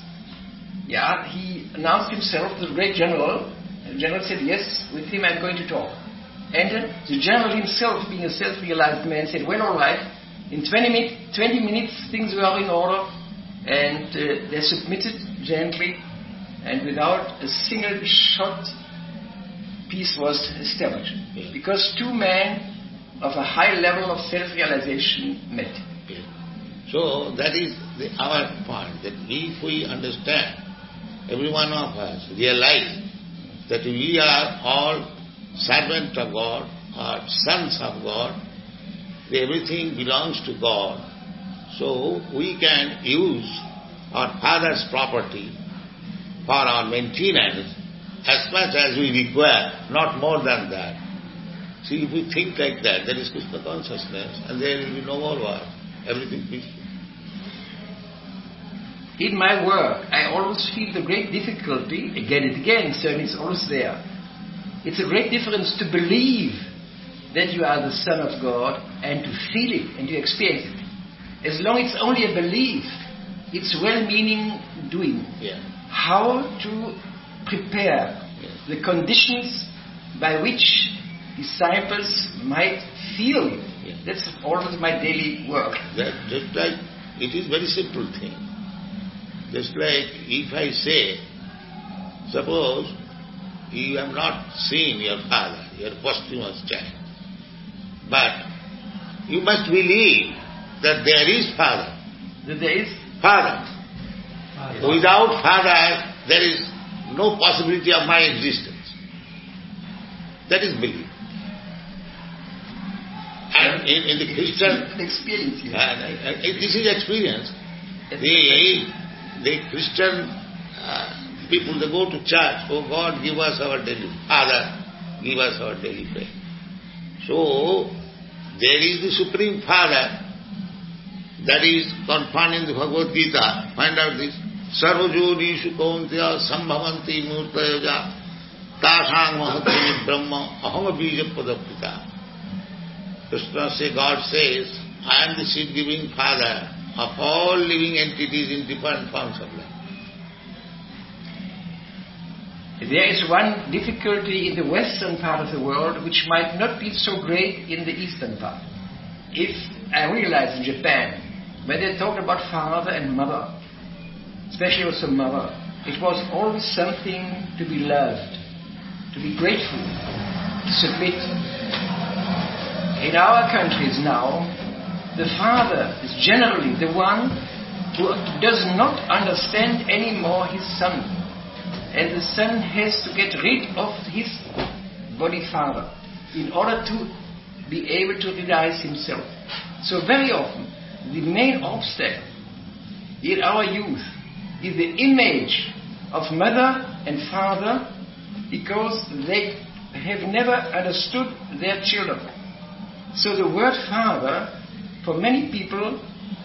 Yeah, he announced himself the great general. And the general said, yes, with him I'm going to talk. And the general himself, being a self-realized man, said, well, all right. In 20 minutes things were in order, and they submitted gently, and without a single shot, peace was established. Because two men of a high level of self-realization met. So that is our point, that if we understand, every one of us realize that we are all servants of God, or sons of God, everything belongs to God, so we can use our Father's property for our maintenance as much as we require, not more than that. See, if we think like that, that is Krishna consciousness, and there will be no more war, everything peaceful. In my work, I always feel the great difficulty, again and again, so it's always there. It's a great difference to believe that you are the Son of God and to feel it and to experience it. As long as it's only a belief, it's well-meaning doing. Yeah. How to prepare the conditions by which disciples might feel. That's always my daily work. That just like, it is very simple thing. Just like if I say, suppose you have not seen your father, your posthumous child, but you must believe that there is father. That there is father. Without father, there is no possibility of my existence. That is belief. And in the Christian experience, this is experience. The Christian people, they go to church. Oh God, give us our daily Father, give us our daily bread. So there is the Supreme Father that is confirmed in the Bhagavad Gita. Find out this. Sarvajonishu kauntya sambhavanti murtayaja tasang mahatri brahma aham bija padapita. Krishna says, God says, I am the seed-giving Father of all living entities in different forms of life. There is one difficulty in the western part of the world which might not be so great in the eastern part. If I realize in Japan, when they talked about father and mother, especially also mother, it was always something to be loved, to be grateful, to submit. In our countries now, the father is generally the one who does not understand anymore his son. And the son has to get rid of his body father in order to be able to realize himself. So very often, the main obstacle in our youth is the image of mother and father, because they have never understood their children. So the word father, for many people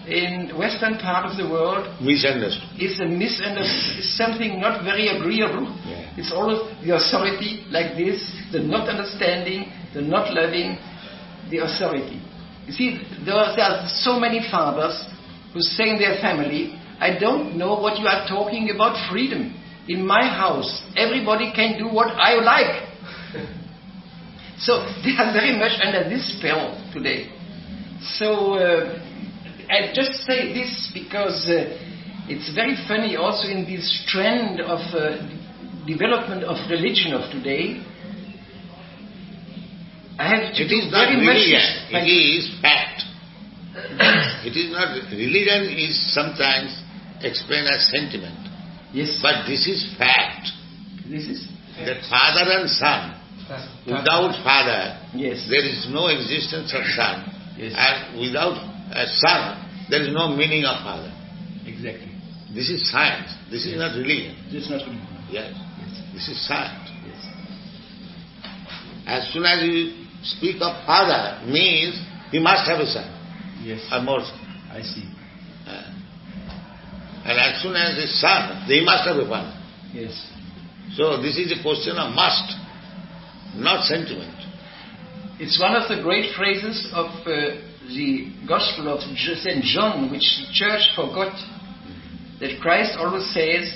in the western part of the world, misunderstood. Is something not very agreeable. Yeah. It's always the authority like this, the not understanding, the not loving, the authority. You see, there are so many fathers who say in their family, I don't know what you are talking about freedom. In my house, everybody can do what I like. So they are very much under this spell today. So I just say this because it's very funny also in this trend of development of religion of today. I have to it is not religion, it is fact. It is not, religion is sometimes explained as sentiment. Yes. But this is fact. This is that father and son, without father, yes, there is no existence of son. Yes. And without a son, there is no meaning of father. Exactly. This is science. This is not religion. This is not religion. Yes. This is science. Yes. As soon as you speak of father, means he must have a son. Yes. or more. I see. And as soon as his son, they must have a father. Yes. So this is a question of must, not sentiment. It's one of the great phrases of the Gospel of St. John, which the Church forgot, that Christ always says,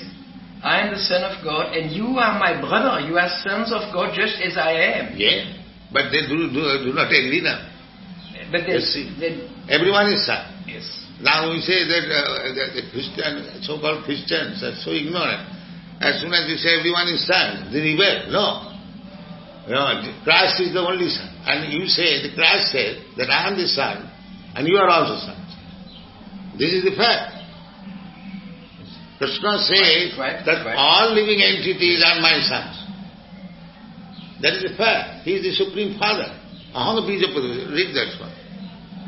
I am the Son of God, and you are my brother. You are sons of God just as I am. Yeah, but they do not agree now. But Everyone is son. yes. Now we say that the Christian, so-called Christians are so ignorant. As soon as you say everyone is son, they rebel. No. Christ is the only son. And you say, the Christ said that I am the son and you are also sons. This is the fact. Krishna says that all living entities are my sons. That is the fact. He is the Supreme Father. Aham bija padavya. Read that one.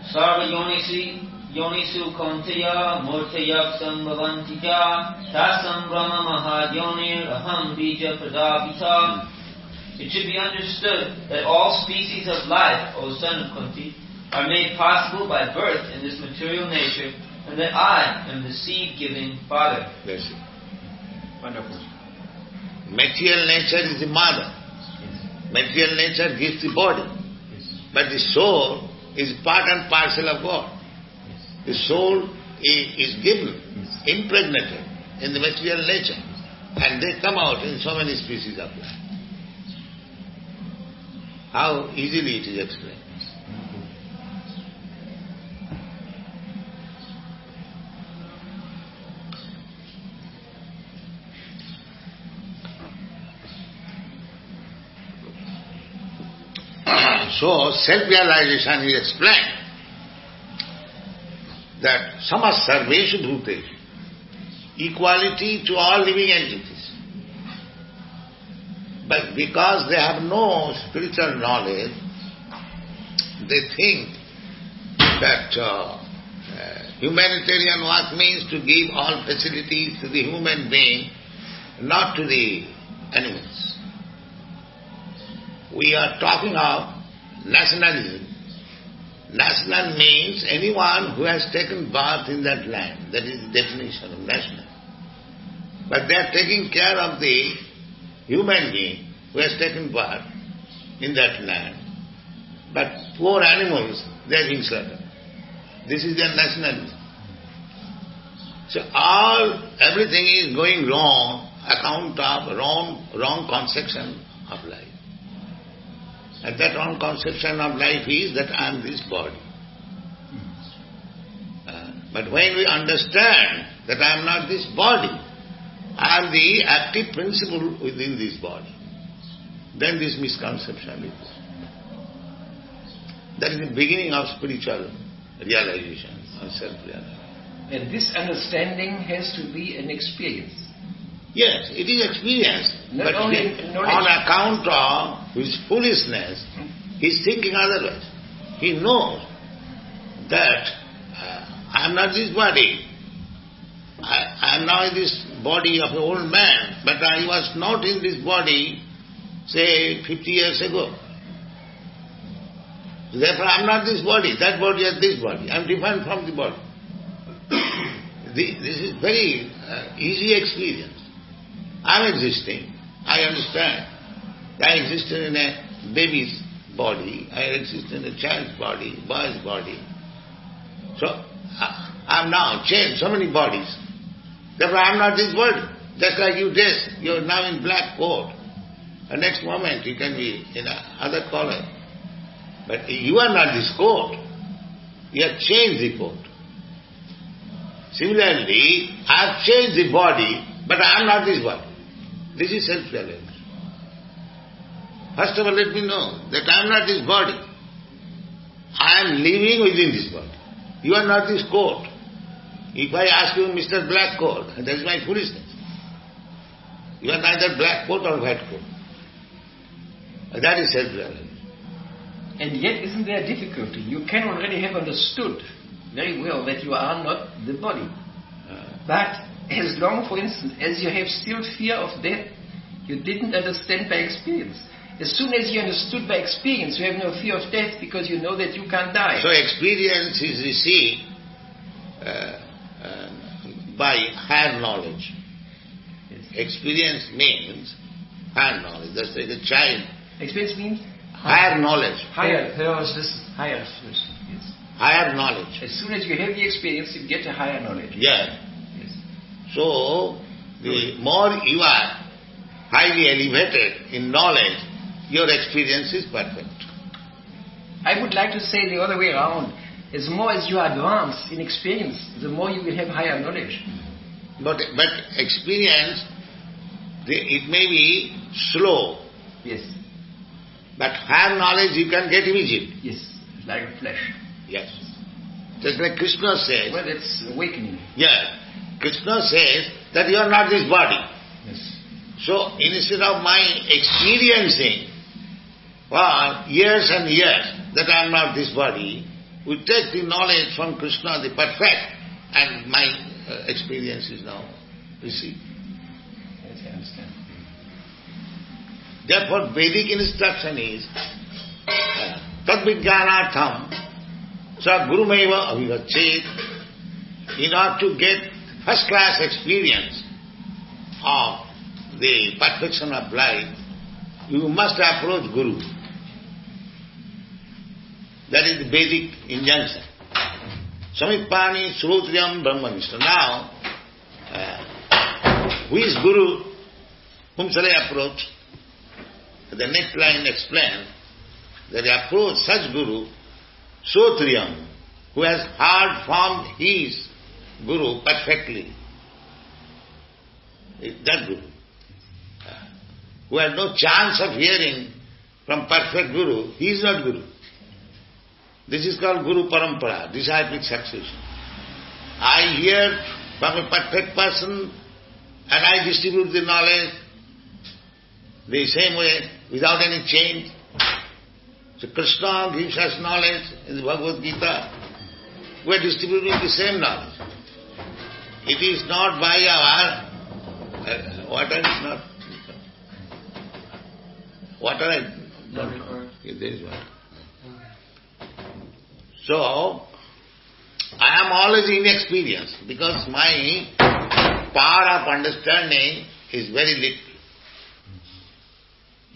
Sarva yonisu kaunteya murtaya sambhavantija tasam brahma mahadionir aham bija pradavita. It should be understood that all species of life, O son of Kunti, are made possible by birth in this material nature, and that I am the seed-giving Father. That's it. Wonderful. Material nature is the mother. Material nature gives the body. But the soul is part and parcel of God. The soul is given, impregnated in the material nature. And they come out in so many species of life. How easily it is explained. So, self-realization is explained that samas sarveshu bhuteshu, equality to all living entities. But because they have no spiritual knowledge, they think that humanitarian work means to give all facilities to the human being, not to the animals. We are talking of nationalism. National means anyone who has taken birth in that land. That is the definition of national. But they are taking care of the human being who has taken birth in that land. But poor animals, they are being slaughtered. This is their nationalism. So everything is going wrong account of wrong conception of life. And that wrong conception of life is that I am this body. But when we understand that I am not this body, I am the active principle within this body, then this misconception is. That is the beginning of spiritual realization, or self-realization. And this understanding has to be an experience. Yes, it is experience. Not But only knowledge. on account of his foolishness, he is thinking otherwise. He knows that I am not this body. I am now in this body of an old man, but I was not in this body, say, 50 years ago. Therefore, I am not this body. That body is this body. I am different from the body. This is very easy experience. I am existing. I understand. I existed in a baby's body. I exist in a child's body, boy's body. So, I am now changed, so many bodies. Therefore, I am not this body. Just like you dress, you are now in black coat. The next moment you can be in another color. But you are not this coat. You have changed the coat. Similarly, I have changed the body, but I am not this body. This is self-realization. First of all, let me know that I am not this body. I am living within this body. You are not this coat. If I ask you, Mr. Black Coat, that is my foolishness. You are neither black coat or white coat. That is self-realization. And yet, isn't there a difficulty? You can already have understood very well that you are not the body. But as long, for instance, as you have still fear of death, you didn't understand by experience. As soon as you understood by experience, you have no fear of death because you know that you can't die. So experience is received by higher knowledge. Yes. Experience means higher knowledge. That's like a child. Experience means Higher knowledge. higher. Höheres Wissen. Higher. Yes. Higher knowledge. As soon as you have the experience, you get a higher knowledge. Yeah. Yes. So, the more you are highly elevated in knowledge, your experience is perfect. I would like to say the other way around. As more as you advance in experience, the more you will have higher knowledge. But experience, it may be slow, Yes. but higher knowledge you can get immediately. Yes. Like a flash. Yes. Just like Krishna says. Well, it's awakening. Yeah. Krishna says that you are not this body. Yes. So instead of my experiencing for years and years that I am not this body, we take the knowledge from Krishna, the perfect, and my experience is now received. Yes, I understand. Therefore, Vedic instruction is Tad-vijnanatham sa gurumeva avivachet. In order to get first-class experience of the perfection of life, you must approach Guru. That is the Vedic injunction. Samipani Srotriyam Brahmanishta. Now, who is Guru? Whom shall I approach? The next line explains that I approach such Guru, Srotriyam, who has heard from his Guru perfectly. That Guru. Who has no chance of hearing from perfect Guru, he is not Guru. This is called Guru Parampara, disciplic succession. I hear from a perfect person and I distribute the knowledge the same way, without any change. So Krishna gives us knowledge in the Bhagavad Gita. We are distributing the same knowledge. It is not by our... water is not... Water I don't know. There is water. So, I am always inexperienced because my power of understanding is very little.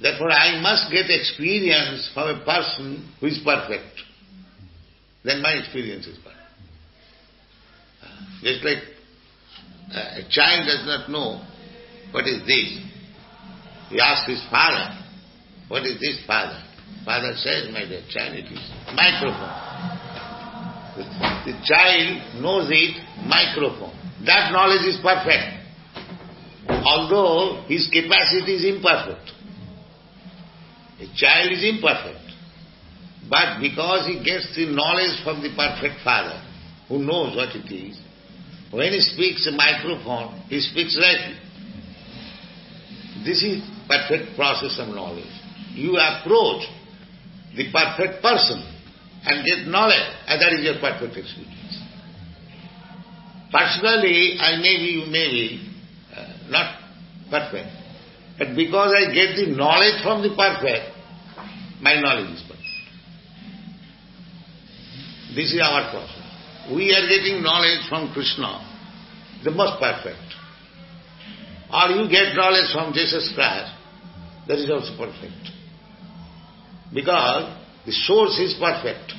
Therefore, I must get experience from a person who is perfect. Then my experience is perfect. Just like a child does not know what is this. He asks his father, what is this, father? Father says, my dear child, it is microphone. The child knows it, microphone. That knowledge is perfect. Although his capacity is imperfect. A child is imperfect. But because he gets the knowledge from the perfect father, who knows what it is, when he speaks a microphone, he speaks rightly. This is perfect process of knowledge. You approach the perfect person and get knowledge, and that is your perfect experience. Personally, I may be, you may be not perfect, but because I get the knowledge from the perfect, my knowledge is perfect. This is our process. We are getting knowledge from Krishna, the most perfect. Or you get knowledge from Jesus Christ, that is also perfect. Because the source is perfect.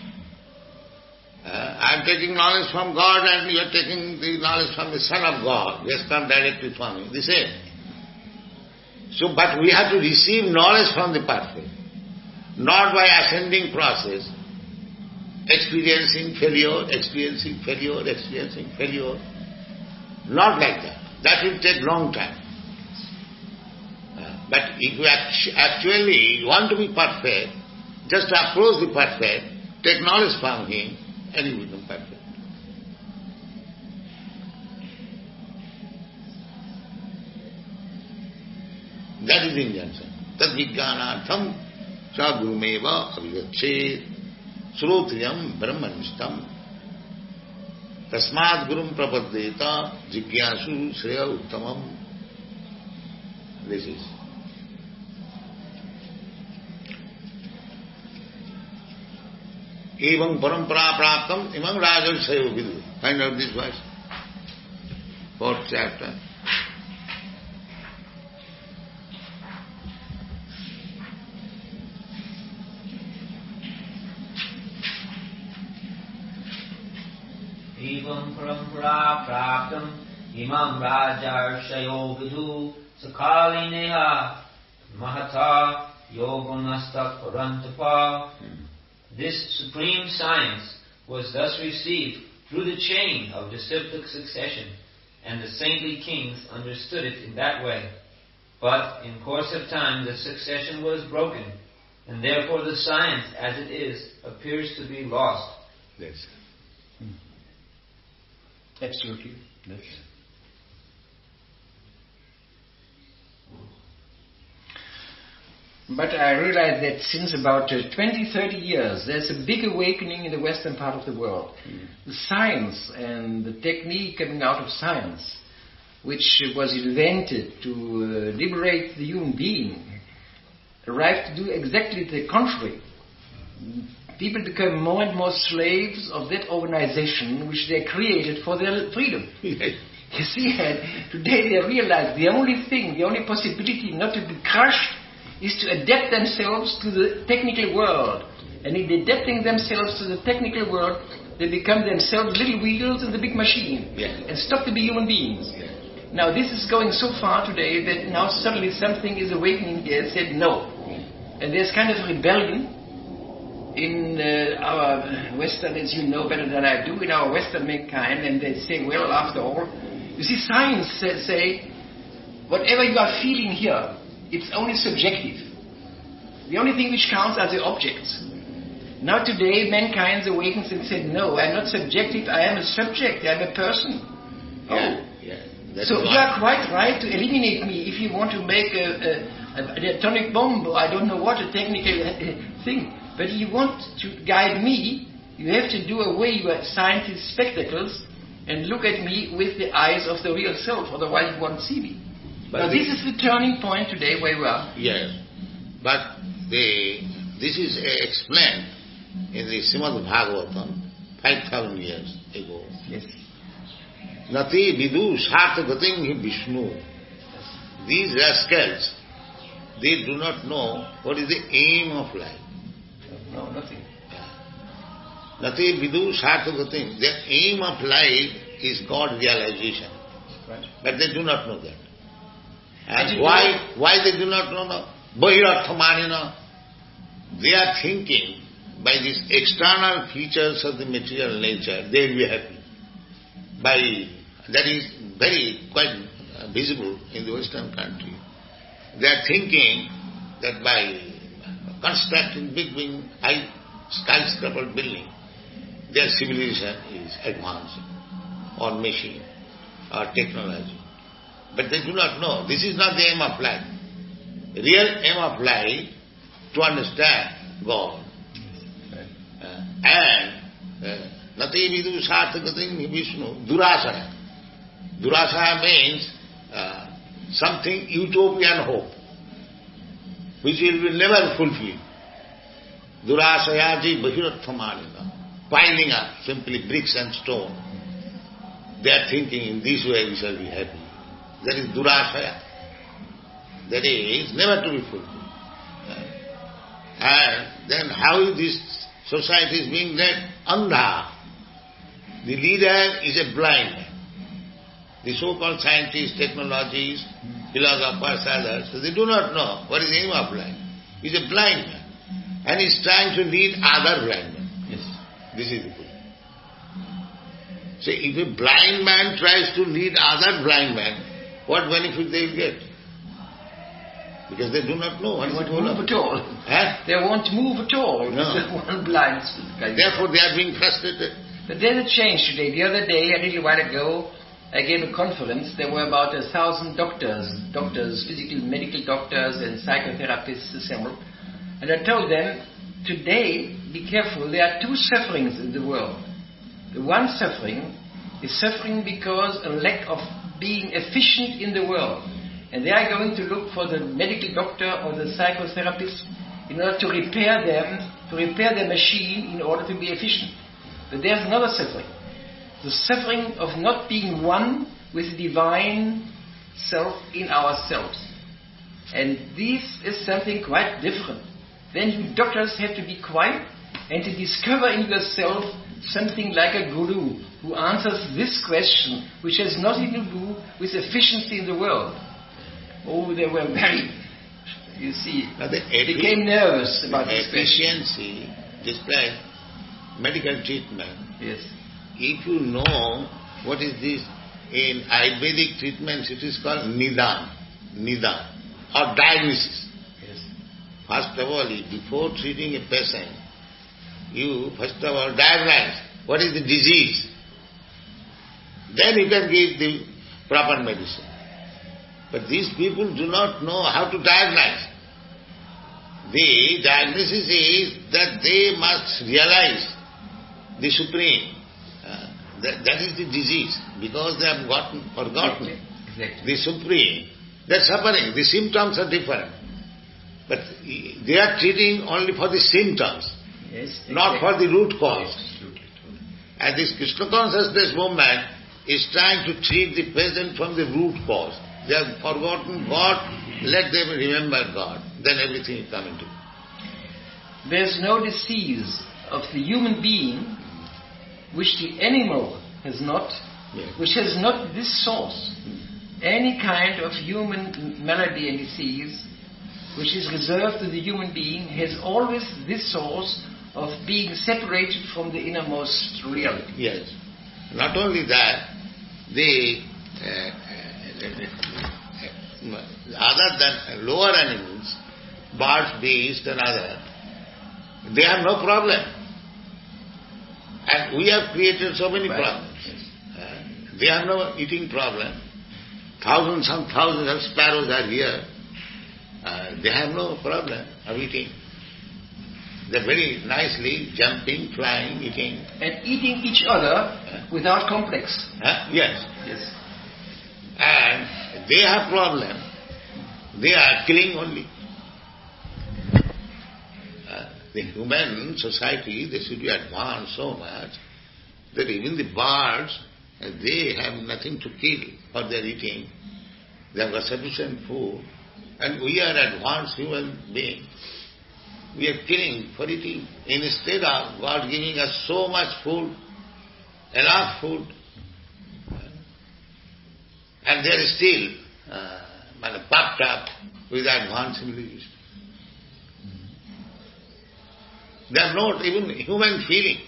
I am taking knowledge from God and you are taking the knowledge from the Son of God. He has come directly from Him. The same. So, but we have to receive knowledge from the perfect. Not by ascending process, experiencing failure, experiencing failure, experiencing failure. Not like that. That will take long time. But if you actually want to be perfect, just approach the perfect, take knowledge from him, and you become perfect. That is the injunction. Tad-vijnanatham sa gurumeva avivachet srotriyam brahmanishtam tasmad gurum prapaddeta jigyasu shreya uttamam. This is. Evam parampara praptam imam rajarsayo vidu. Find out this verse. 4th chapter. Evam parampara praptam imam rajarshayo vidu sakalineha mahata yoganastak parantapa. This supreme science was thus received through the chain of disciplic succession, and the saintly kings understood it in that way. But in course of time the succession was broken, and therefore the science as it is appears to be lost. Yes. Absolutely. Yes. But I realize that since about 20, 30 years, there's a big awakening in the western part of the world. The science and the technique coming out of science, which was invented to liberate the human being, arrived to do exactly the contrary. People become more and more slaves of that organization which they created for their freedom. You see, today they realize the only thing, the only possibility not to be crushed is to adapt themselves to the technical world. And in adapting themselves to the technical world, they become themselves little wheels in the big machine and stop to be human beings. Now this is going so far today that now suddenly something is awakening there and said no. And there's kind of a rebellion in our Western, as you know better than I do, in our Western mankind, and they say, well, after all, you see, science say, whatever you are feeling here, it's only subjective. The only thing which counts are the objects. Now today, mankind awakens and said, no, I'm not subjective, I am a subject, I'm a person. So you are quite right to eliminate me if you want to make an atomic bomb, or I don't know what, a technical thing. But if you want to guide me, you have to do away your scientist spectacles and look at me with the eyes of the real self, otherwise you won't see me. But now this is the turning point today where we are. Yes. But this is explained in the Srimad Bhagavatam 5,000 years ago. Yes. Nati vidu sarthagatim hi Vishnu. These rascals, they do not know what is the aim of life. No, nothing. Nati vidu sarthagatim. Their aim of life is God realization. Right. But they do not know that. And why they do not know? Bahirarthamanina. They are thinking by these external features of the material nature, they will be happy. That is quite visible in the Western country. They are thinking that by constructing big high skyscraper building, their civilization is advancing, or machine, or technology. But they do not know. This is not the aim of life. Real aim of life to understand God. Nati vidu sarthagatim Vishnu durasaya. Durasaya means something utopian hope, which will be never fulfilled. Durasayaji bahirarthamanina. Piling up simply bricks and stone. They are thinking in this way we shall be happy. That is durasaya. That is never to be fulfilled. And then how this society is being led? Andha. The leader is a blind man. The so-called scientists, technologies, philosophers, others, so they do not know what is the aim of life. He is a blind man. And he is trying to lead other blind men. Yes. This is the point. So if a blind man tries to lead other blind men, what benefit they will get? Because they do not know what They won't move at all. They won't move at all. No. One blind. Therefore they are being frustrated. But there's a change today. The other day, a little while ago, I gave a conference. There were about 1,000 doctors, physical, medical doctors and psychotherapists assembled. And I told them, today, be careful, there are two sufferings in the world. The one suffering is suffering because a lack of being efficient in the world. And they are going to look for the medical doctor or the psychotherapist in order to repair them to repair the machine in order to be efficient. But there's another suffering. The suffering of not being one with the divine self in ourselves. And this is something quite different. Then you doctors have to be quiet and to discover in yourself something like a guru who answers this question, which has nothing to do with efficiency in the world. Oh, they were very, you see, became nervous about this question. Efficiency, describe medical treatment. Yes. If you know what is this, in Ayurvedic treatments it is called Nidan, or diagnosis. Yes. First of all, before treating a patient, you first of all diagnose what is the disease. Then you can give the proper medicine. But these people do not know how to diagnose. The diagnosis is that they must realize the Supreme. That is the disease, because they have forgotten Exactly. the Supreme. They are suffering. The symptoms are different. But they are treating only for the symptoms, Yes, not for the root cause. Yes, absolutely. And this Krishna consciousness movement is trying to treat the patient from the root cause. They have forgotten God, let them remember God. Then everything will come into. There's no disease of the human being which the animal has not, Yes. which has not this source. Any kind of human malady and disease which is reserved to the human being has always this source of being separated from the innermost reality. Yes. Not only that, other than lower animals, birds, beasts and other, they have no problem. And we have created so many Right. problems. They have no eating problem. Thousands and thousands of sparrows are here. They have no problem of eating. They're very nicely jumping, flying, eating. And eating each other without complex. Yes. Yes. And they have problem. They are killing only. The human society, they should be advanced so much that even the birds, they have nothing to kill for their eating. They have got sufficient food. And we are advanced human beings. We are killing for eating. Instead of God giving us so much food, enough food, and they are still puffed up with advanced civilization. They have not even human feeling.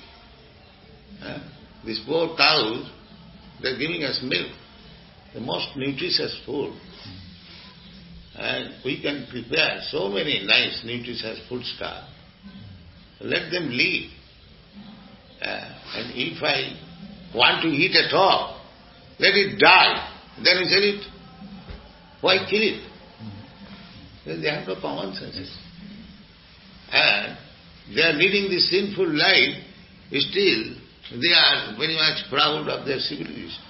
These poor cows, they are giving us milk, the most nutritious food. And we can prepare so many nice nutritious food stuff. Let them live. And if I want to eat at all, let it die. Then we sell it. Why kill it? They have no common sense. And they are leading this sinful life, still they are very much proud of their civilization.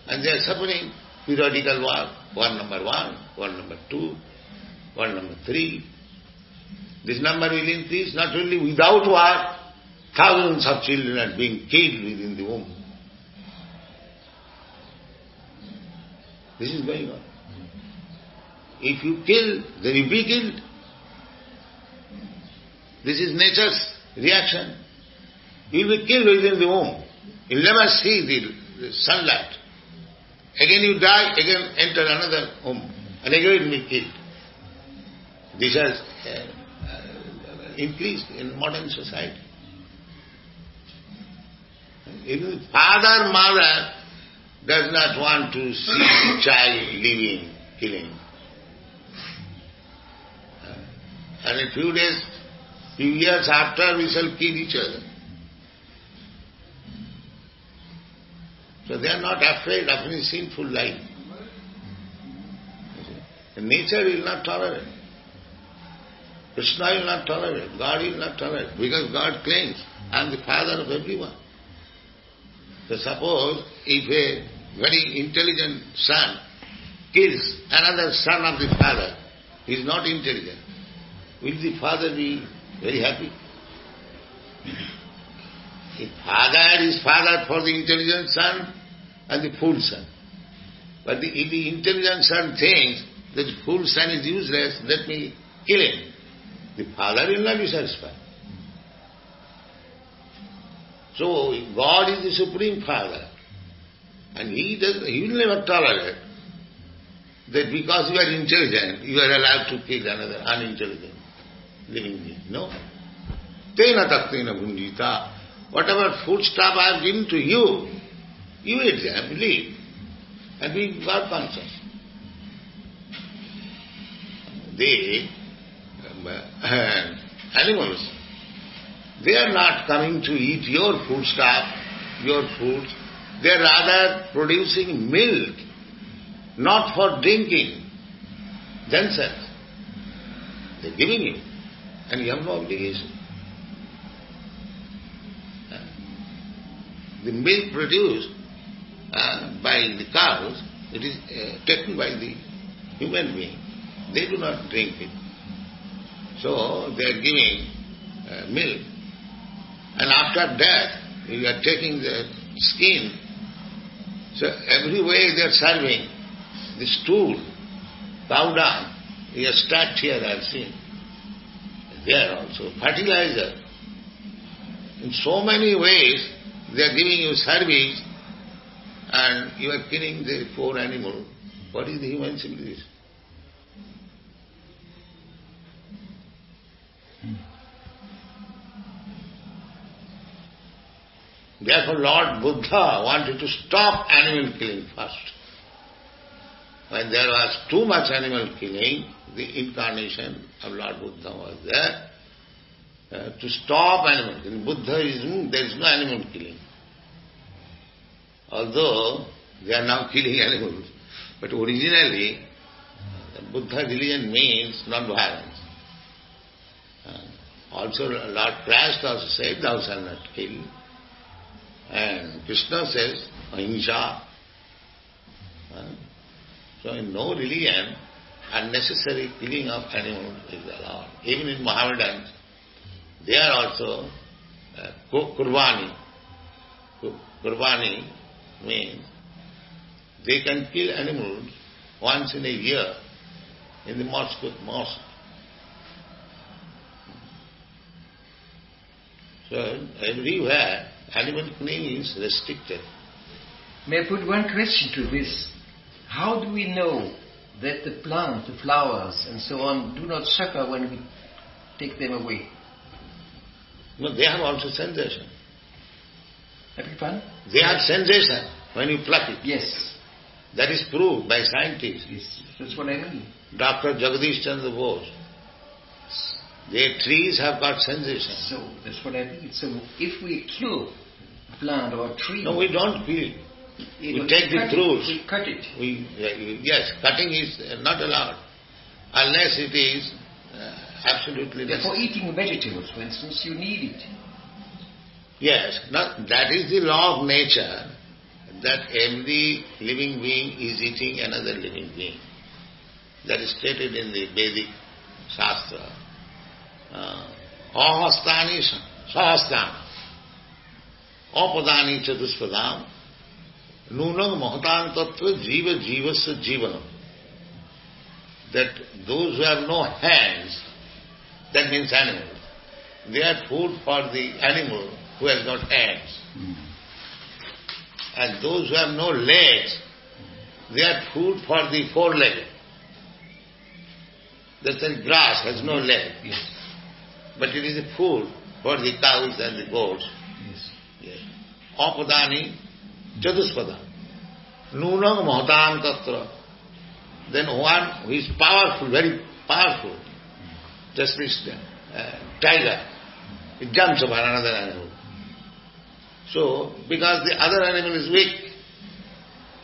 And they are suffering periodical war, war number 1, war number 2, war number 3. This number will increase not only without war, thousands of children are being killed within the womb. This is going on. If you kill, then you be killed. This is nature's reaction. You will be killed within the womb. You will never see the sunlight. Again you die, again enter another womb, and again you will be killed. This has increased in modern society. Even father, mother does not want to see the child living, killing. And in few days, few years after, we shall kill each other. So they are not afraid of any sinful life. And nature will not tolerate. Krishna will not tolerate. God will not tolerate. Because God claims, I am the father of everyone. So suppose if a very intelligent son kills another son of the father, he is not intelligent. will the father be very happy? The father is father for the intelligent son and the fool son. But if the intelligent son thinks that the fool son is useless, let me kill him, the father will not be satisfied. So God is the Supreme Father, and He will never tolerate that because you are intelligent, you are allowed to kill another unintelligent living being. No. Tena taktena bhunjita. Whatever foodstuff I have given to you, you eat them, live, and be God conscious. The animals, they are not coming to eat your foodstuff, your food. They are rather producing milk, not for drinking themselves. They are giving you, and you have no obligation. The milk produced by the cows, it is taken by the human being. They do not drink it. So they are giving milk. And after that, you are taking the skin. So every way they are serving the stool, cow dung. You are stacked here, I have seen. There also, fertilizer. In so many ways, they are giving you service and you are killing the poor animal. What is the human civilization? Therefore Lord Buddha wanted to stop animal killing first. When there was too much animal killing, the incarnation of Lord Buddha was there to stop animal killing. In Buddhism there is no animal killing. Although they are now killing animals. But originally, the Buddha religion means non-violence. Also Lord Christ also said, thou shalt not kill. And Krishna says, ahimsa. So in no religion, unnecessary killing of animals is allowed. Even in Mohammedans, they are also kurbani. Kurbani means they can kill animals once in a year in the mosque. So everywhere animal killing is restricted. May I put one question to this? How do we know that the plants, the flowers and so on do not suffer when we take them away? No, they have also sensation. Everyone? They have sensation when you pluck it. Yes. That is proved by scientists. Yes. That's what I mean. Dr. Jagadish Chandra Bose. Their trees have got sensation. So, that's what I mean. So, if we kill a plant or a tree... No, we don't kill it. We take the roots. We cut it. Yes, cutting is not allowed. Unless it is absolutely necessary. For eating vegetables, for instance, you need it. Yes, that is the law of nature, that every living being is eating another living being. That is stated in the Vedic Shastra. Ahastani sahastana apadani chatuspadam nunam mahatan tattva jiva jivasya jivanam. That those who have no hands, that means animals, they are food for the animal who has got hands. And those who have no legs, they are food for the four-legged. That's the grass has no leg. Yes. But it is a food for the cows and the goats. Yes. Apadani chatuspada. Nunam mahatan tatra. Then one who is powerful, very powerful, just this tiger, it jumps upon another animal. So, because the other animal is weak,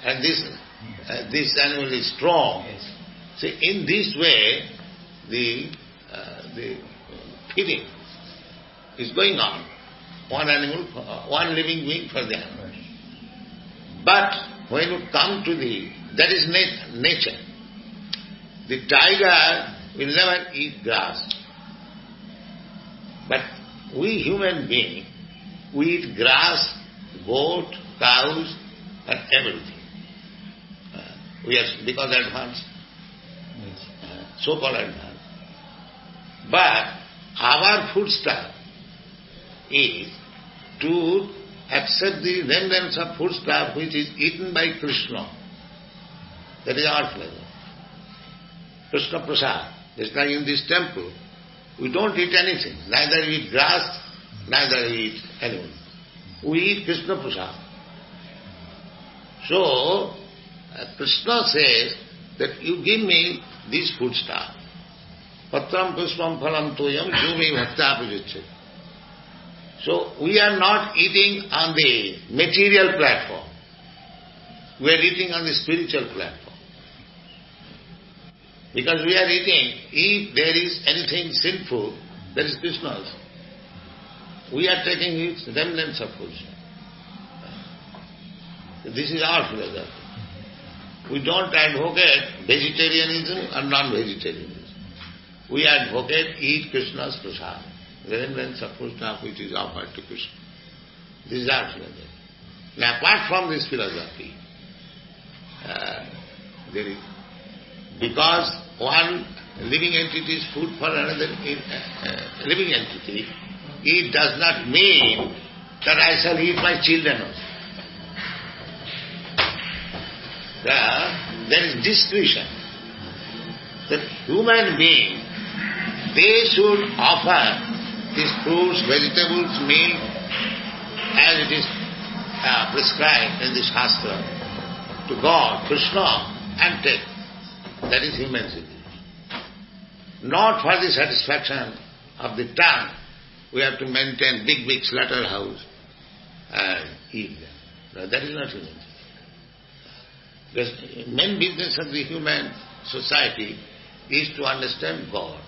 and this animal is strong, Yes. so in this way, the feeding is going on. One animal, one living being for the animal. But when you come to that is nature. The tiger will never eat grass. we human beings, we eat grass, goat, cows, and everything. We are because advanced, so-called advanced. But our foodstuff is to accept the remnants of foodstuff which is eaten by Krishna. That is our flavor. Krishna Prasad. Just like in this temple, we don't eat anything. Neither we eat grass, neither we eat anything. We eat Krishna Prasad. So, Krishna says that you give me this foodstuff. Patram pushpam phalam toyam jumi bhaktapi. So, we are not eating on the material platform. We are eating on the spiritual platform. Because we are eating, if there is anything sinful, that is Krishna's. We are taking its remnants of food. This is our philosophy. We don't advocate vegetarianism or non-vegetarianism. We advocate eat Krishna's prasad, the remnants of food which is offered to Krishna. This is our philosophy. Now apart from this philosophy, there is, because one living entity is food for another living entity, it does not mean that I shall eat my children also. There is discretion that human beings, they should offer these fruits, vegetables, milk, as it is prescribed in the Shastra, to God, Krishna, and take. That is human civilization. Not for the satisfaction of the tongue, we have to maintain big slaughterhouse and eat them. No, that is not human civilization. Because the main business of the human society is to understand God.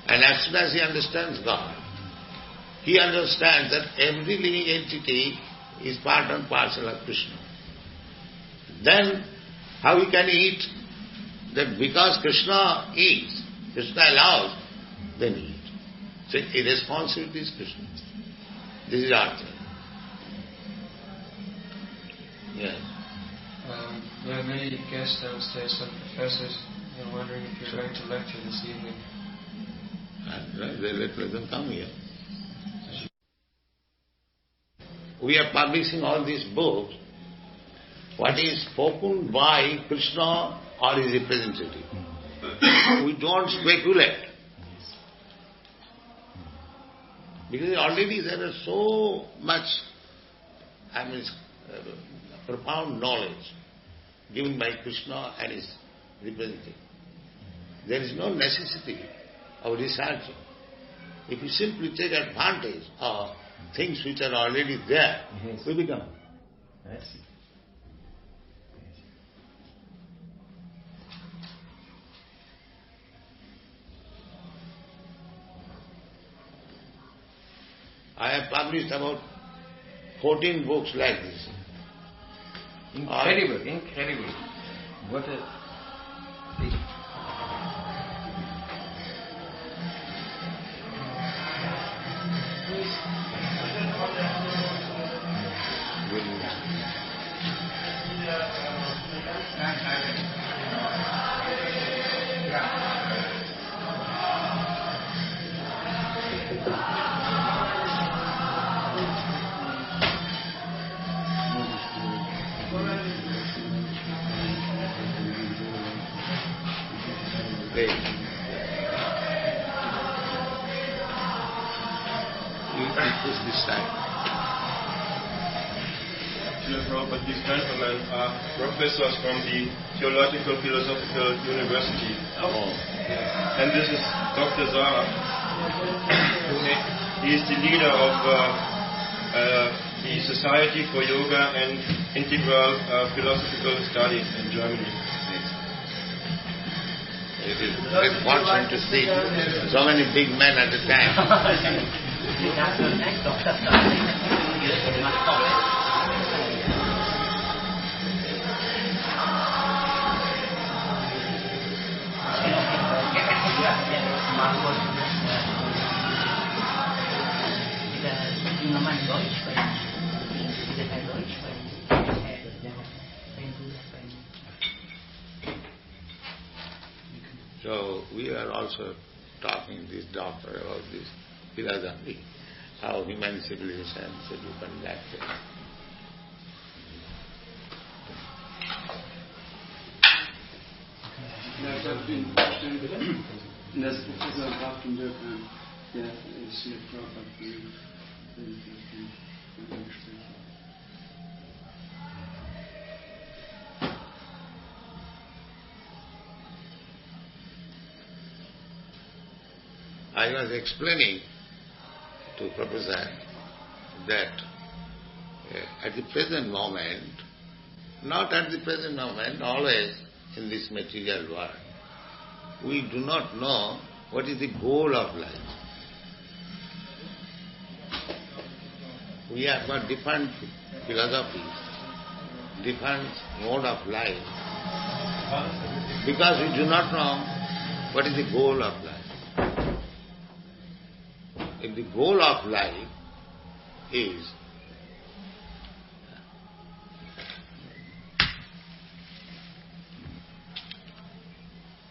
And as soon as he understands God, he understands that every living entity is part and parcel of Krishna. Then how he can eat? That because Krishna eats, Krishna allows, then he eats. So irresponsibility is Krishna. This is our thing. Yes. We have many guests downstairs, some professors. I'm wondering if you're going to lecture this evening. Let them come here. We are publishing all these books. What is spoken by Krishna or his representative. We don't speculate. Because already there is so much, profound knowledge given by Krishna and his representative. There is no necessity of researching. If you simply take advantage of things which are already there, we become. Yes. I have published about 14 books like this. Incredible. What a thing. This time. Srila Prabhupada, these gentlemen are professors from the Theological Philosophical University. Oh. And this is Dr. Zara. He is the leader of the Society for Yoga and Integral Philosophical Studies in Germany. It is very fortunate to see so many big men at a time. So we are also talking this doctor about this philosophy, how human civilization should be conducted. Ja, ich habe den und das Professor Graf von Dirk, der ist hier Prabhupada Gespräch. I was explaining to Prabhupada that at the present moment, not at the present moment, always in this material world, we do not know what is the goal of life. We have got different philosophies, different mode of life, because we do not know what is the goal of life. If the goal of life is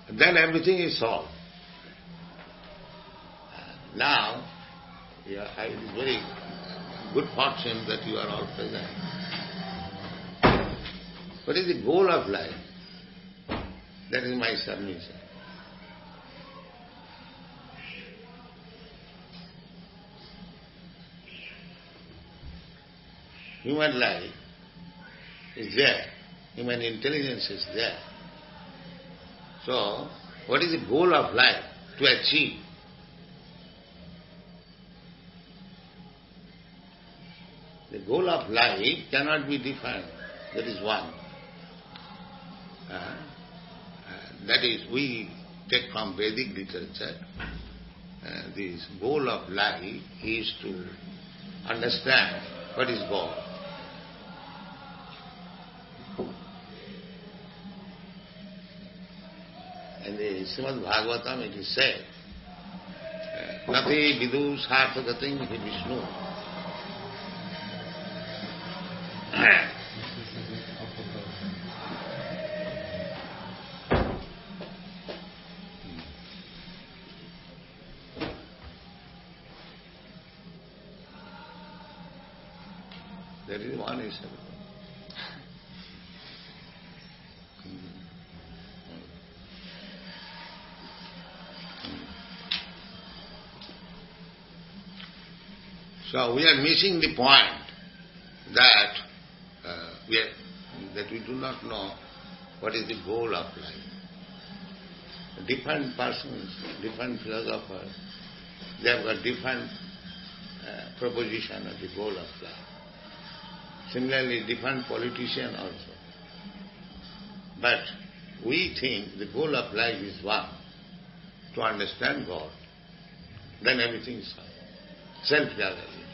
then everything is solved. Now, it is very good fortune that you are all present. What is the goal of life? That is my submission. Human life is there. Human intelligence is there. So, what is the goal of life? To achieve. The goal of life cannot be defined. That is one. That is, we take from Vedic literature, this goal of life is to understand what is God. In the Srimad Bhagavatam it is said, Nati vidu sarthagatim hi Vishnu. That is one issue. So we are missing the point that we do not know what is the goal of life. Different persons, different philosophers, they have got different proposition of the goal of life. Similarly, different politicians also. But we think the goal of life is one, to understand God. Then everything is self-realization.